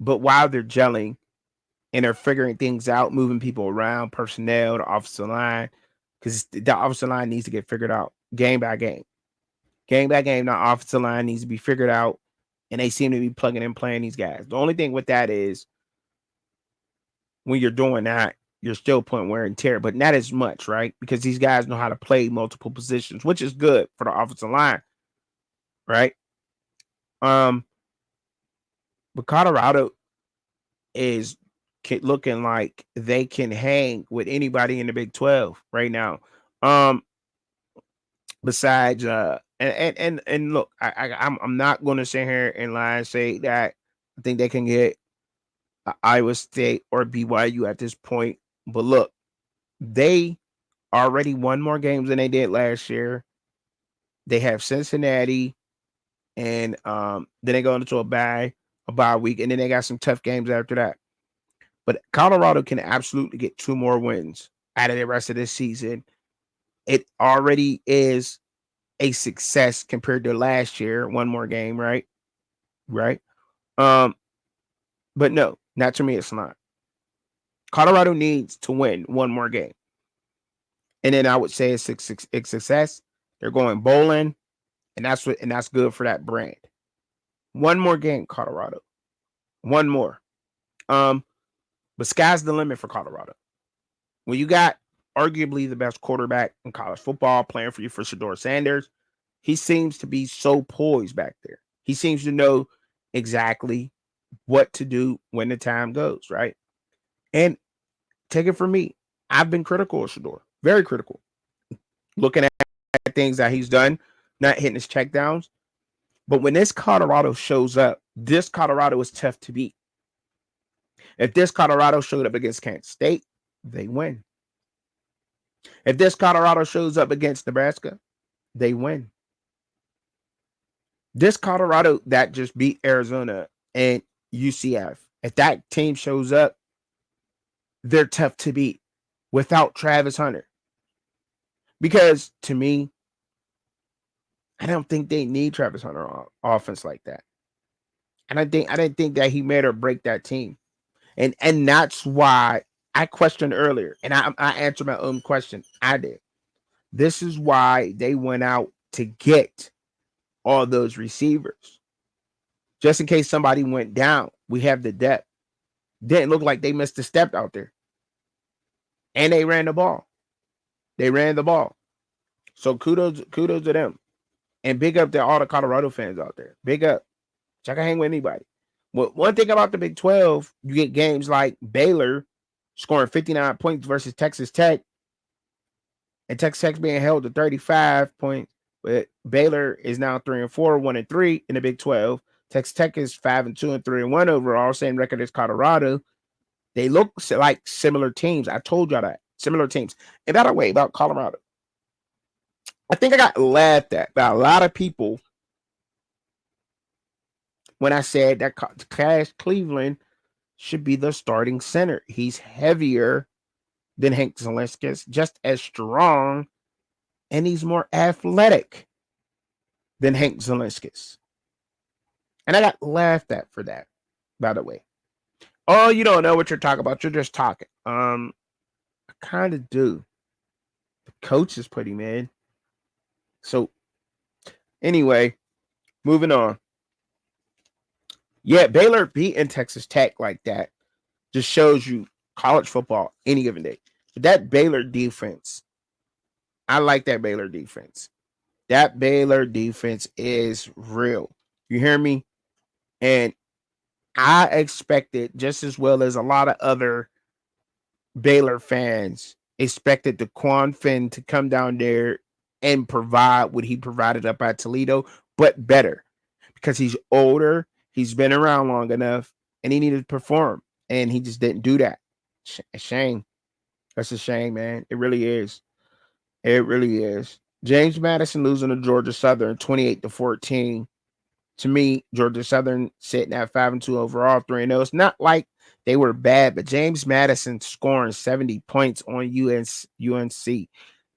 But while they're gelling and they're figuring things out, moving people around, personnel, the offensive line, because the offensive line needs to get figured out game by game. Game by game, the offensive line needs to be figured out, and they seem to be plugging and playing these guys. The only thing with that is when you're doing that, you're still putting wear and tear, but not as much, right? Because these guys know how to play multiple positions, which is good for the offensive line, right? But Colorado is looking like they can hang with anybody in the Big 12 right now. Besides, and look, I'm not going to sit here and lie and say that I think they can get Iowa State or BYU at this point. But look, they already won more games than they did last year. They have Cincinnati, and then they go into a bye week, and then they got some tough games after that. But Colorado can absolutely get 2 more wins out of the rest of this season. It already is a success compared to last year. 1 more game, right? Right. But no, not to me. It's not. Colorado needs to win 1 more game, and then I would say it's a success. They're going bowling, and that's good for that brand. 1 more game, Colorado. 1 more. But sky's the limit for Colorado. When you got arguably the best quarterback in college football playing for you for Shedeur Sanders, he seems to be so poised back there. He seems to know exactly what to do when the time goes, right? And take it from me, I've been critical of Shedeur, very critical. Looking at things that he's done, not hitting his checkdowns. But when this Colorado shows up, this Colorado is tough to beat. If this Colorado showed up against Kansas State, they win. If this Colorado shows up against Nebraska, they win. This Colorado that just beat Arizona and UCF, if that team shows up, they're tough to beat without Travis Hunter. Because to me, I don't think they need Travis Hunter on offense like that. And I didn't think that he made or break that team. And that's why I questioned earlier, and I answered my own question. I did. This is why they went out to get all those receivers. Just in case somebody went down, we have the depth. Didn't look like they missed a step out there. And they ran the ball. So kudos to them. And big up to all the Colorado fans out there. Big up. Y'all can hang with anybody. Well, one thing about the Big 12, you get games like Baylor scoring 59 points versus Texas Tech, and Texas Tech being held to 35 points. But Baylor is now 3-4, 1-3 in the Big 12. Texas Tech is 5-2 and 3-1 overall, same record as Colorado. They look like similar teams. I told y'all that. Similar teams. And by the way, about Colorado, I think I got laughed at by a lot of people when I said that Cash Cleveland should be the starting center. He's heavier than Hank Zelinskas, just as strong, and he's more athletic than Hank Zelinskas. And I got laughed at for that, by the way. Oh, you don't know what you're talking about. You're just talking. I kind of do. The coach is putting him in. So, anyway, moving on. Yeah, Baylor beating Texas Tech like that just shows you college football any given day. But that Baylor defense, I like that Baylor defense. That Baylor defense is real. You hear me? And I expected, just as well as a lot of other Baylor fans, expected DeQuan Finn to come down there and provide what he provided up at Toledo, but better because he's older, he's been around long enough, and he needed to perform, and he just didn't do that. A shame. That's a shame, man. It really is. It really is. James Madison losing to Georgia Southern 28-14. To me, Georgia Southern sitting at 5-2 overall, 3-0. It's not like they were bad, but James Madison scoring 70 points on UNC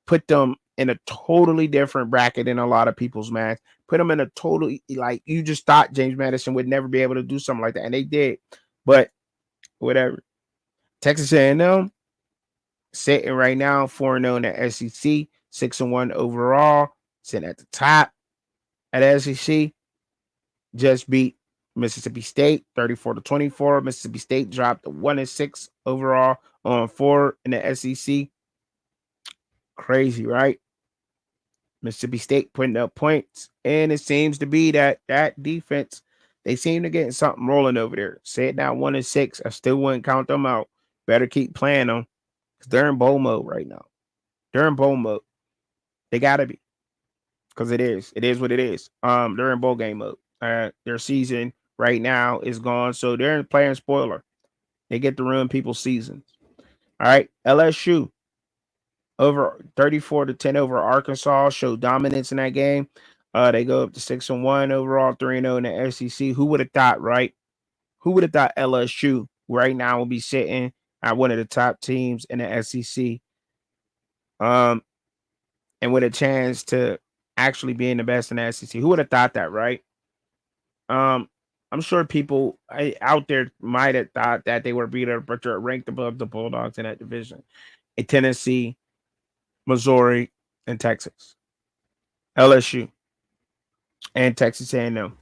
put them in a totally different bracket than a lot of people's, man. Put them in a totally, like, you just thought James Madison would never be able to do something like that, and they did. But whatever. Texas A&M sitting right now 4-0 in the SEC, 6-1 overall, sitting at the top at the SEC. Just beat Mississippi State 34-24. Mississippi State dropped to 1-6 overall on 4 in the SEC. Crazy, right? Mississippi State putting up points, and it seems to be that defense, they seem to get something rolling over there. Say it now, 1-6. I still wouldn't count them out. Better keep playing them because they're in bowl mode right now. They're in bowl mode. They gotta be, because it is. It is what it is. They're in bowl game mode. Their season right now is gone, so they're playing spoiler. They get to ruin people's seasons. All right, LSU over 34-10 over Arkansas, show dominance in that game. They go up to 6-1 overall, 3-0 in the SEC. Who would have thought, right? Who would have thought LSU right now will be sitting at one of the top teams in the SEC? And with a chance to actually being the best in the SEC. Who would have thought that, right? I'm sure people out there might have thought that they were but they're ranked above the Bulldogs in that division. In Tennessee, Missouri, and Texas, LSU, and Texas A&M,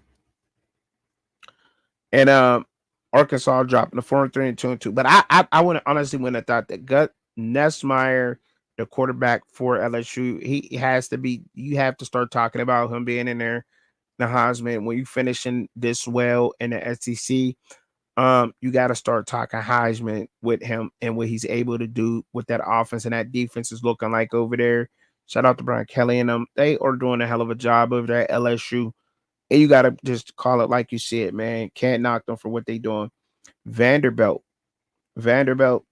and Arkansas dropping the 4-3 and 2-2. But I wouldn't honestly wouldn't have thought that Gut Nessmeyer, the quarterback for LSU, he has to be. You have to start talking about him being in there. The Heisman, when you finishing this well in the SEC, you got to start talking Heisman with him and what he's able to do with that offense and that defense is looking like over there. Shout out to Brian Kelly and them. They are doing a hell of a job over there at LSU. And you got to just call it like you said, man. Can't knock them for what they doing. Vanderbilt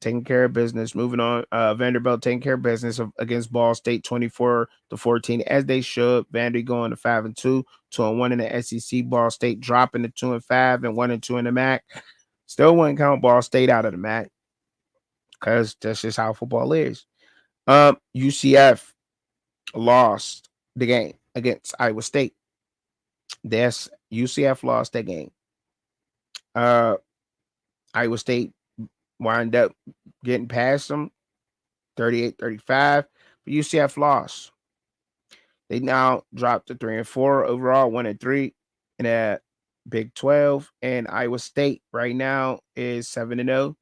taking care of business. Moving on. Vanderbilt taking care of business against Ball State 24-14, as they should. Vandy going to 5-2, 2-1 in the SEC. Ball State dropping to 2-5 and 1-2 in the MAC. Still wouldn't count Ball State out of the MAC because that's just how football is. UCF lost the game against Iowa State. That's UCF lost that game. Iowa State wind up getting past them 38-35, but UCF lost. They now dropped to 3-4 overall, 1-3 in that Big 12, and Iowa State right now is 7-0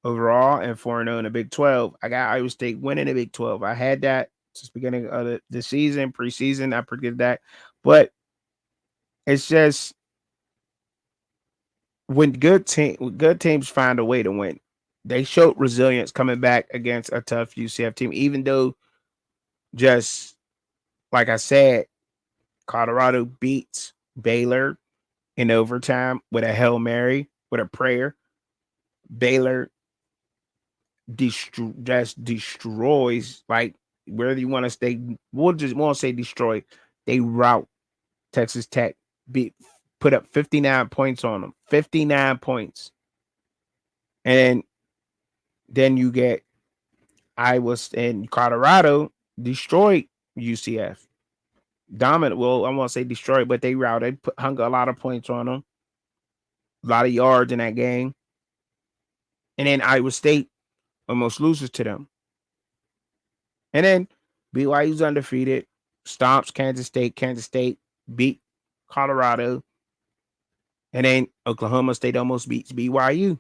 overall and 4-0 in the Big 12. I got Iowa State winning the Big 12. I had that since the beginning of the season, preseason. I predicted that, but it's just when good teams find a way to win. They showed resilience coming back against a tough UCF team, even though just like I said, Colorado beats Baylor in overtime with a Hail Mary, with a prayer. Baylor just destroys, like, whether you want to stay, we'll just won't say destroy. They route Texas Tech, beat put up 59 points on them. 59 points. And then you get Iowa and Colorado destroyed UCF. Dominant. Well, I won't say destroyed, but they routed, hung a lot of points on them, a lot of yards in that game. And then Iowa State almost loses to them. And then BYU's undefeated, stomps Kansas State. Kansas State beat Colorado. And then Oklahoma State almost beats BYU.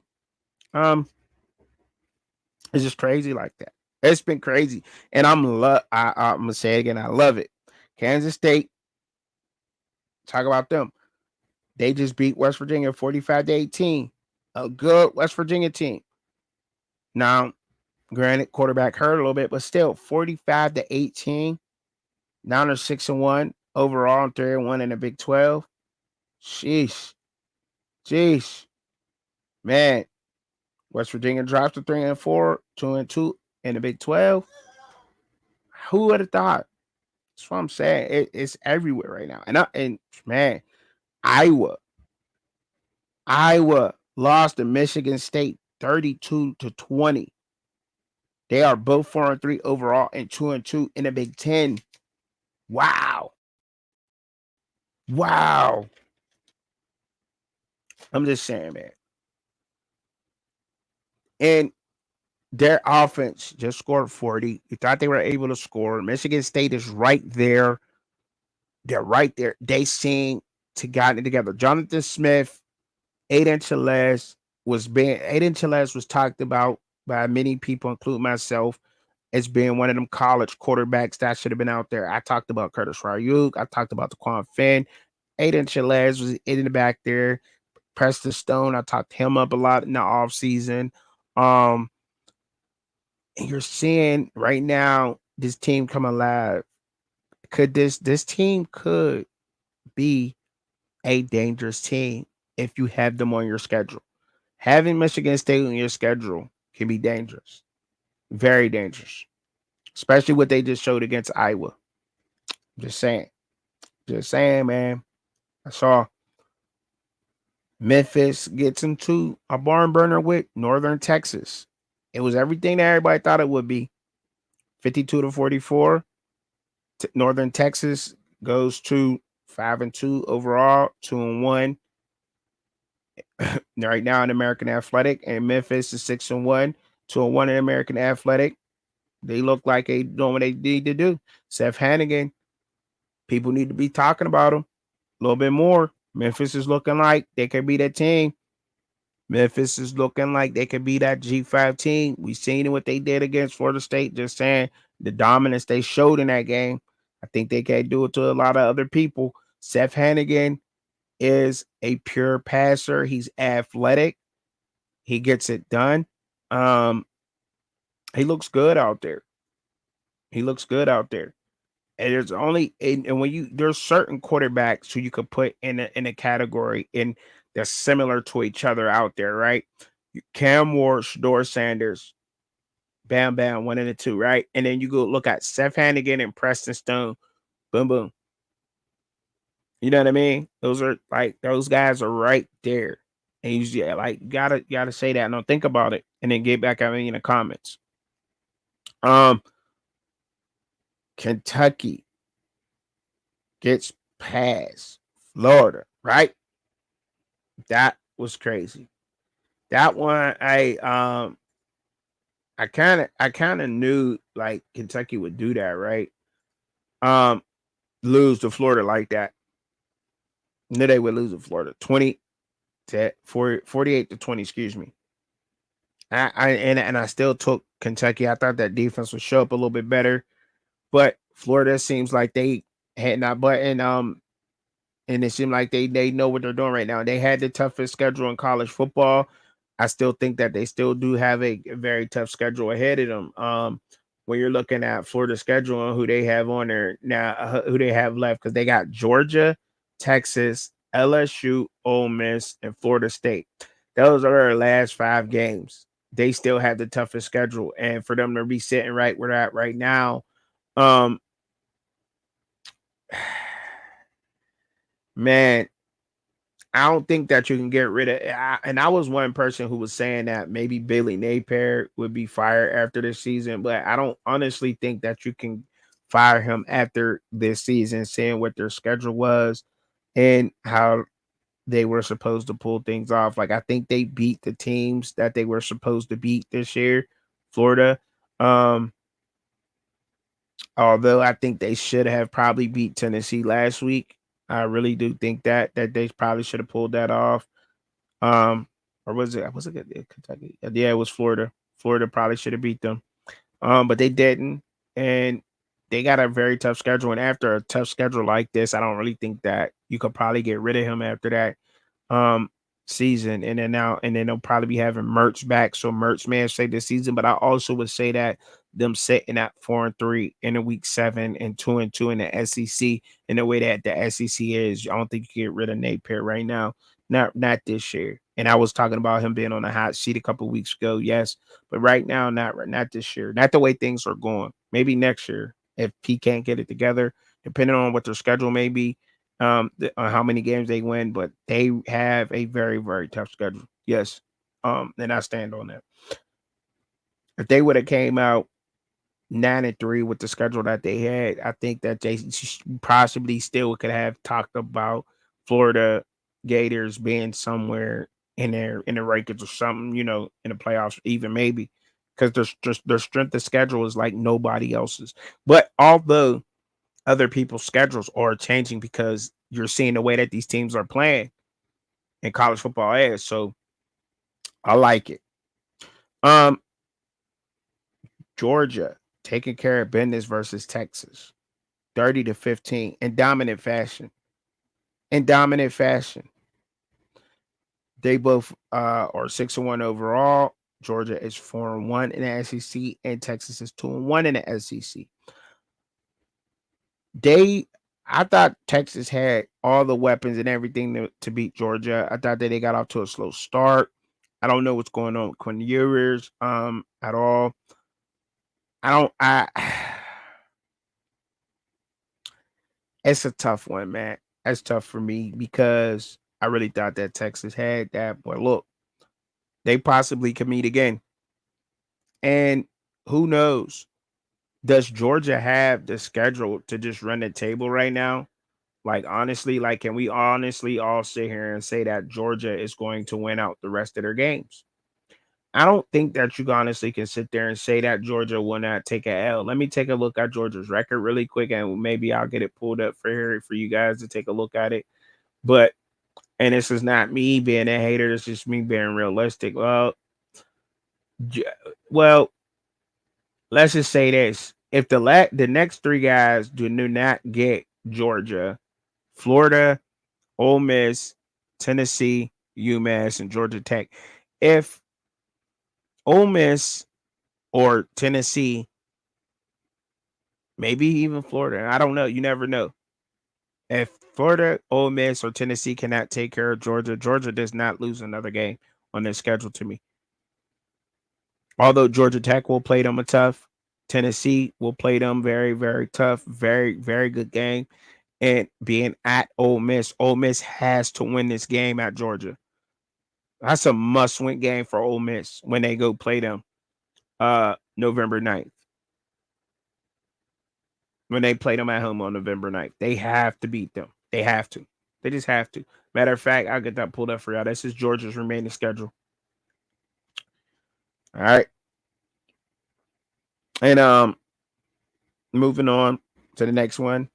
It's just crazy like that. It's been crazy. And I'm gonna say it again, I love it. Kansas State, talk about them. They just beat West Virginia 45-18. A good West Virginia team. Now, granted, quarterback hurt a little bit, but still 45-18. Now they're 6-1 overall and 3-1 in the Big 12. Sheesh. Man. West Virginia drops to 3-4, 2-2 in the Big 12. Who would have thought? That's what I'm saying. It's everywhere right now. And man, Iowa lost to Michigan State 32-20. They are both 4-3 overall and 2-2 in the Big 10. Wow. I'm just saying, man. And their offense just scored 40. You thought they were able to score. Michigan State is right there. They're right there. They seem to got it together. Jonathan Smith, Aiden Chalez was talked about by many people, including myself, as being one of them college quarterbacks that should have been out there. I talked about Curtis Ryuk. I talked about Daquan Finn. Aiden Chalez was in the back there. Preston Stone, I talked him up a lot in the offseason. And you're seeing right now this team come alive. This team could be a dangerous team if you have them on your schedule. Having Michigan State on your schedule can be dangerous. Very dangerous. Especially what they just showed against Iowa. Just saying, man. I saw Memphis gets into a barn burner with Northern Texas. It was everything that everybody thought it would be. 52-44. Northern Texas goes to 5-2 overall, 2-1 right now in American Athletic, and Memphis is 6-1, 2-1 in American Athletic. They look like they doing what they need to do. Seth Hannigan, people need to be talking about him a little bit more. Memphis is looking like they could be that team. Memphis is looking like they could be that G5 team. We seen what they did against Florida State. Just saying the dominance they showed in that game. I think they can do it to a lot of other people. Seth Hannigan is a pure passer. He's athletic. He gets it done. He looks good out there. And there's only and when there's certain quarterbacks who you could put in a category and they're similar to each other out there, right? Cam Ward, Shedeur Sanders, Bam Bam, 1 and 2, right? And then you go look at Seth Hannigan and Preston Stone, boom boom. You know what I mean? Those guys are right there. And you gotta say that. Now think about it and then get back at me in the comments. Kentucky gets past Florida, right? That was crazy. That one, I kind of knew like Kentucky would do that, right? Lose to Florida like that. Knew they would lose to Florida 48-20, excuse me. I still took Kentucky. I thought that defense would show up a little bit better, but Florida seems like they had not button and it seemed like they know what they're doing right now. They had the toughest schedule in college football. I still think that they still do have a very tough schedule ahead of them. When you're looking at Florida schedule and who they have on there now, who they have left, because they got Georgia, Texas, LSU, Ole Miss, and Florida State. Those are their last 5 games. They still have the toughest schedule, and for them to be sitting right where they're at right now, um, man, I don't think that you can get rid of. And I was one person who was saying that maybe Billy Napier would be fired after this season, but I don't honestly think that you can fire him after this season, seeing what their schedule was and how they were supposed to pull things off. Like, I think they beat the teams that they were supposed to beat this year, Florida. Um, Although I think they should have probably beat Tennessee last week. I really do think that they probably should have pulled that off. Or was it Kentucky? Yeah, it was Florida. Florida probably should have beat them. But they didn't, and they got a very tough schedule. And after a tough schedule like this, I don't really think that you could probably get rid of him after that um season. And then they'll probably be having Mertz back. So Mertz may have saved this season, but I also would say that them sitting at 4-3 in the week 7 and 2-2 in the SEC in the way that the SEC is, I don't think you can get rid of Napier right now. Not this year. And I was talking about him being on the hot seat a couple weeks ago. Yes, but right now, not this year. Not the way things are going. Maybe next year if he can't get it together, depending on what their schedule may be, on how many games they win. But they have a very very tough schedule. Yes, and I stand on that. If they would have came out 9-3 with the schedule that they had, I think that they possibly still could have talked about Florida Gators being somewhere in the rankings or something, in the playoffs, even maybe because their strength of schedule is like nobody else's. But although other people's schedules are changing because you're seeing the way that these teams are playing in college football is, so I like it. Um, Georgia taking care of business versus Texas, 30-15 in dominant fashion. In dominant fashion, they both are 6-1 overall. Georgia is 4-1 in the SEC, and Texas is 2-1 in the SEC. I thought Texas had all the weapons and everything to beat Georgia. I thought that they got off to a slow start. I don't know what's going on with Quinn Ewers at all. I don't. I It's a tough one, man. That's tough for me because I really thought that Texas had that. But look, they possibly could meet again. And who knows? Does Georgia have the schedule to just run the table right now? Like, honestly, like, can we honestly all sit here and say that Georgia is going to win out the rest of their games? I don't think that you honestly can sit there and say that Georgia will not take a L. Let me take a look at Georgia's record really quick, and maybe I'll get it pulled up for you guys to take a look at it. But and this is not me being a hater. This is just me being realistic. J- well, let's just say this: if the next 3 guys do not get Georgia, Florida, Ole Miss, Tennessee, UMass, and Georgia Tech, if Ole Miss or Tennessee, maybe even Florida, I don't know. You never know. If Florida, Ole Miss, or Tennessee cannot take care of Georgia, Georgia does not lose another game on their schedule to me. Although Georgia Tech will play them a tough, Tennessee will play them very, very tough, very, very good game. And being at Ole Miss has to win this game at Georgia. That's a must-win game for Ole Miss when they go play them November 9th. When they play them at home on November 9th. They have to beat them. They have to. They just have to. Matter of fact, I'll get that pulled up for y'all. This is Georgia's remaining schedule. All right. And moving on to the next one.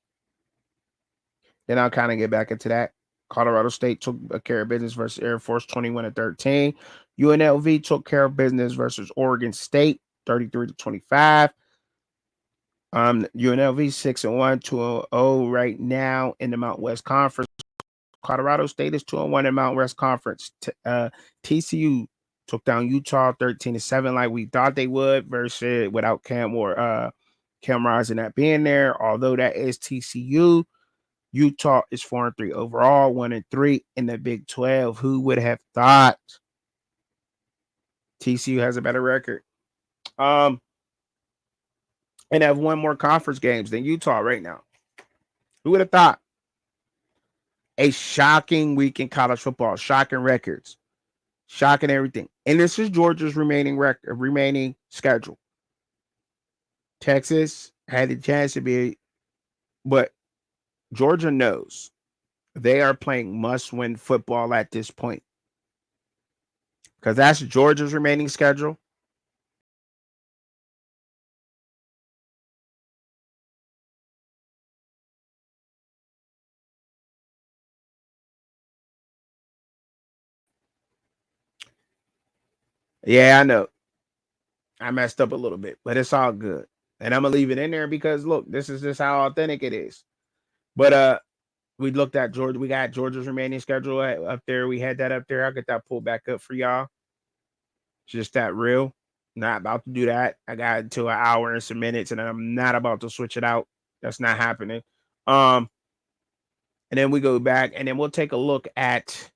Then I'll kind of get back into that. Colorado State took care of business versus Air Force 21-13. UNLV took care of business versus Oregon State 33-25. UNLV 6-1, 2-0 right now in the Mountain West Conference. Colorado State is 2-1 in Mountain West Conference. TCU took down Utah 13-7, like we thought they would, versus without Cam Rising not being there. Although that is TCU, Utah is 4-3 overall, 1-3 in the Big 12. Who would have thought TCU has a better record? And have won more conference games than Utah right now. Who would have thought? A shocking week in college football, shocking records, shocking everything. And this is Georgia's remaining schedule. Texas had a chance to be, but Georgia knows they are playing must-win football at this point, because that's Georgia's remaining schedule. Yeah, I know. I messed up a little bit, but it's all good. And I'm gonna leave it in there because look, this is just how authentic it is. But we looked at Georgia. We got Georgia's remaining schedule up there. We had that up there. I'll get that pulled back up for y'all. Just that real. Not about to do that. I got until an hour and some minutes, and I'm not about to switch it out. That's not happening. And then we go back, and then we'll take a look at.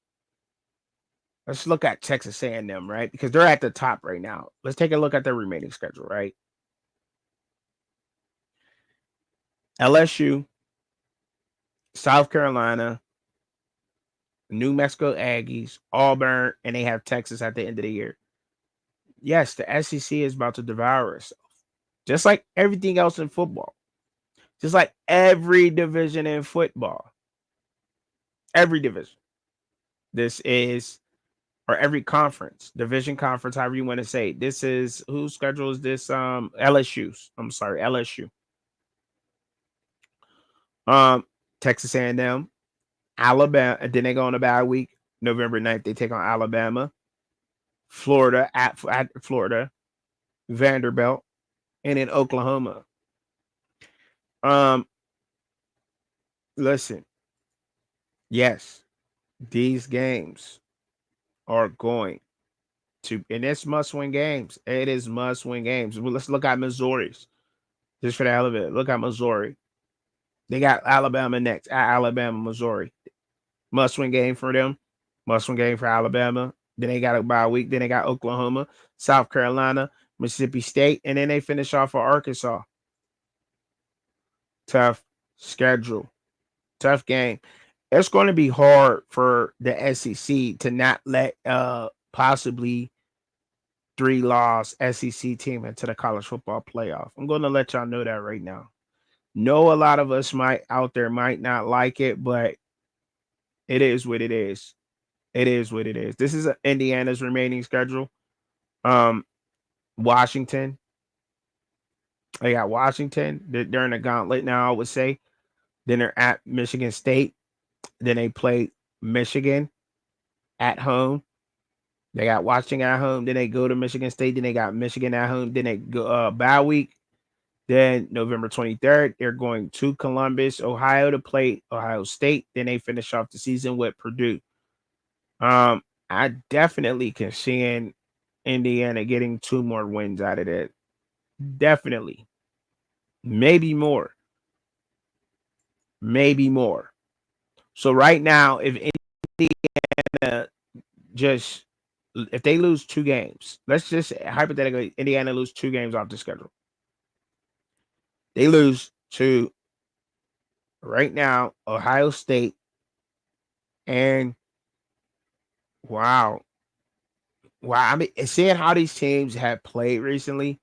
Let's look at Texas A&M, right? Because they're at the top right now. Let's take a look at their remaining schedule, right? LSU, South Carolina, New Mexico Aggies, Auburn, and they have Texas at the end of the year. Yes, the SEC is about to devour itself, just like everything else in football, just like every division in football, every division. This is, or every conference, division conference, however you want to say. This is, whose schedule is this? LSU's. I'm sorry, LSU. Texas A&M, Alabama. And then they go on a bye week. November 9th, they take on Alabama. Florida at Florida, Vanderbilt, and in Oklahoma. Listen, yes, these games are going to, and it's must-win games. It is must-win games. Well, let's look at Missouri's. Just for the hell of it, look at Missouri. They got Alabama next. At Alabama, Missouri. Must-win game for them. Must-win game for Alabama. Then they got a bye week. Then they got Oklahoma, South Carolina, Mississippi State, and then they finish off for Arkansas. Tough schedule. Tough game. It's going to be hard for the SEC to not let possibly 3-loss SEC team into the college football playoff. I'm going to let y'all know that right now. Know a lot of us might not like it, but it is what it is. It is what it is. This is Indiana's remaining schedule. Washington. They got Washington. They're in the gauntlet now, I would say. Then they're at Michigan State. Then they play Michigan at home. They got Washington at home. Then they go to Michigan State. Then they got Michigan at home. Then they go bye week. Then November 23rd, they're going to Columbus, Ohio to play Ohio State. Then they finish off the season with Purdue. I definitely can see Indiana getting 2 more wins out of it. Definitely. Maybe more. Maybe more. So right now, if Indiana if they lose 2 games, let's just hypothetically, Indiana lose 2 games off the schedule. They lose to, right now, Ohio State and wow. I mean, seeing how these teams have played recently,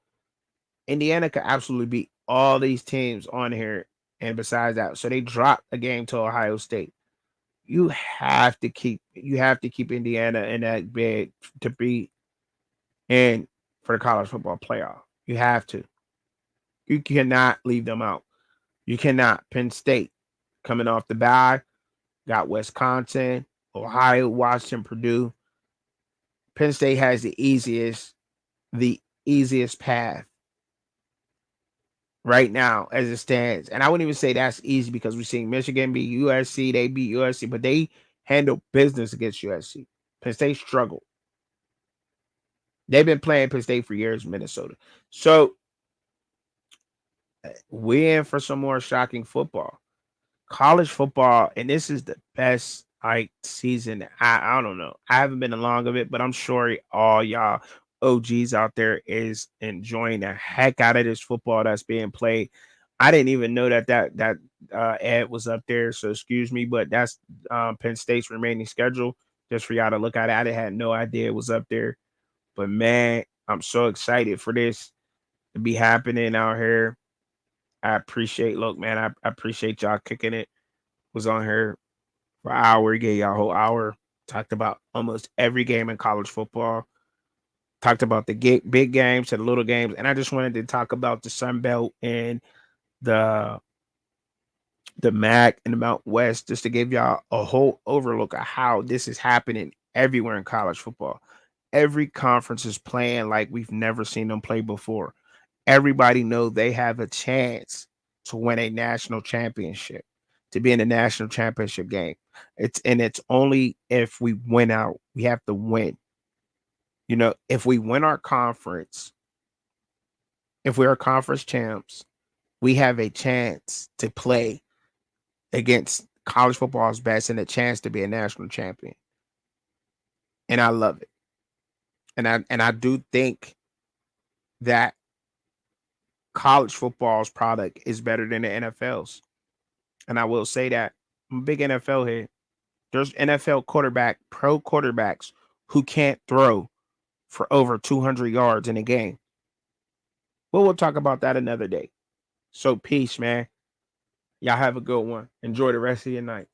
Indiana could absolutely beat all these teams on here. And besides that, so they dropped a game to Ohio State. You have to keep Indiana in that bid to be in for the college football playoff. You have to. You cannot leave them out. You cannot. Penn State coming off the bye, got Wisconsin, Ohio, Washington, Purdue. Penn State has the easiest path right now as it stands. And I wouldn't even say that's easy because we're seeing Michigan beat USC. They beat USC, but they handle business against USC. Penn State struggled. They've been playing Penn State for years in Minnesota. So we're in for some more shocking football. College football, and this is the best like season. I don't know. I haven't been along of it, but I'm sure all y'all OGs out there is enjoying the heck out of this football that's being played. I didn't even know that ad was up there, so excuse me, but that's Penn State's remaining schedule. Just for y'all to look at it. I had no idea it was up there. But man, I'm so excited for this to be happening out here. I appreciate, look, man, I appreciate y'all kicking it. Was on here for an hour, gave y'all a whole hour. Talked about almost every game in college football. Talked about the big games to the little games, and I just wanted to talk about the Sun Belt and the the MAC and the Mount West, just to give y'all a whole overlook of how this is happening everywhere in college football. Every conference is playing like we've never seen them play before. Everybody know they have a chance to win a national championship, to be in the national championship game. It's only if we win out. We have to win. If we win our conference, if we are conference champs, we have a chance to play against college football's best and a chance to be a national champion. And I love it. And I do think that college football's product is better than the NFL's. And I will say that I'm a big NFL head. There's NFL pro quarterbacks who can't throw for over 200 yards in a game. But we'll talk about that another day. So peace, man. Y'all have a good one. Enjoy the rest of your night.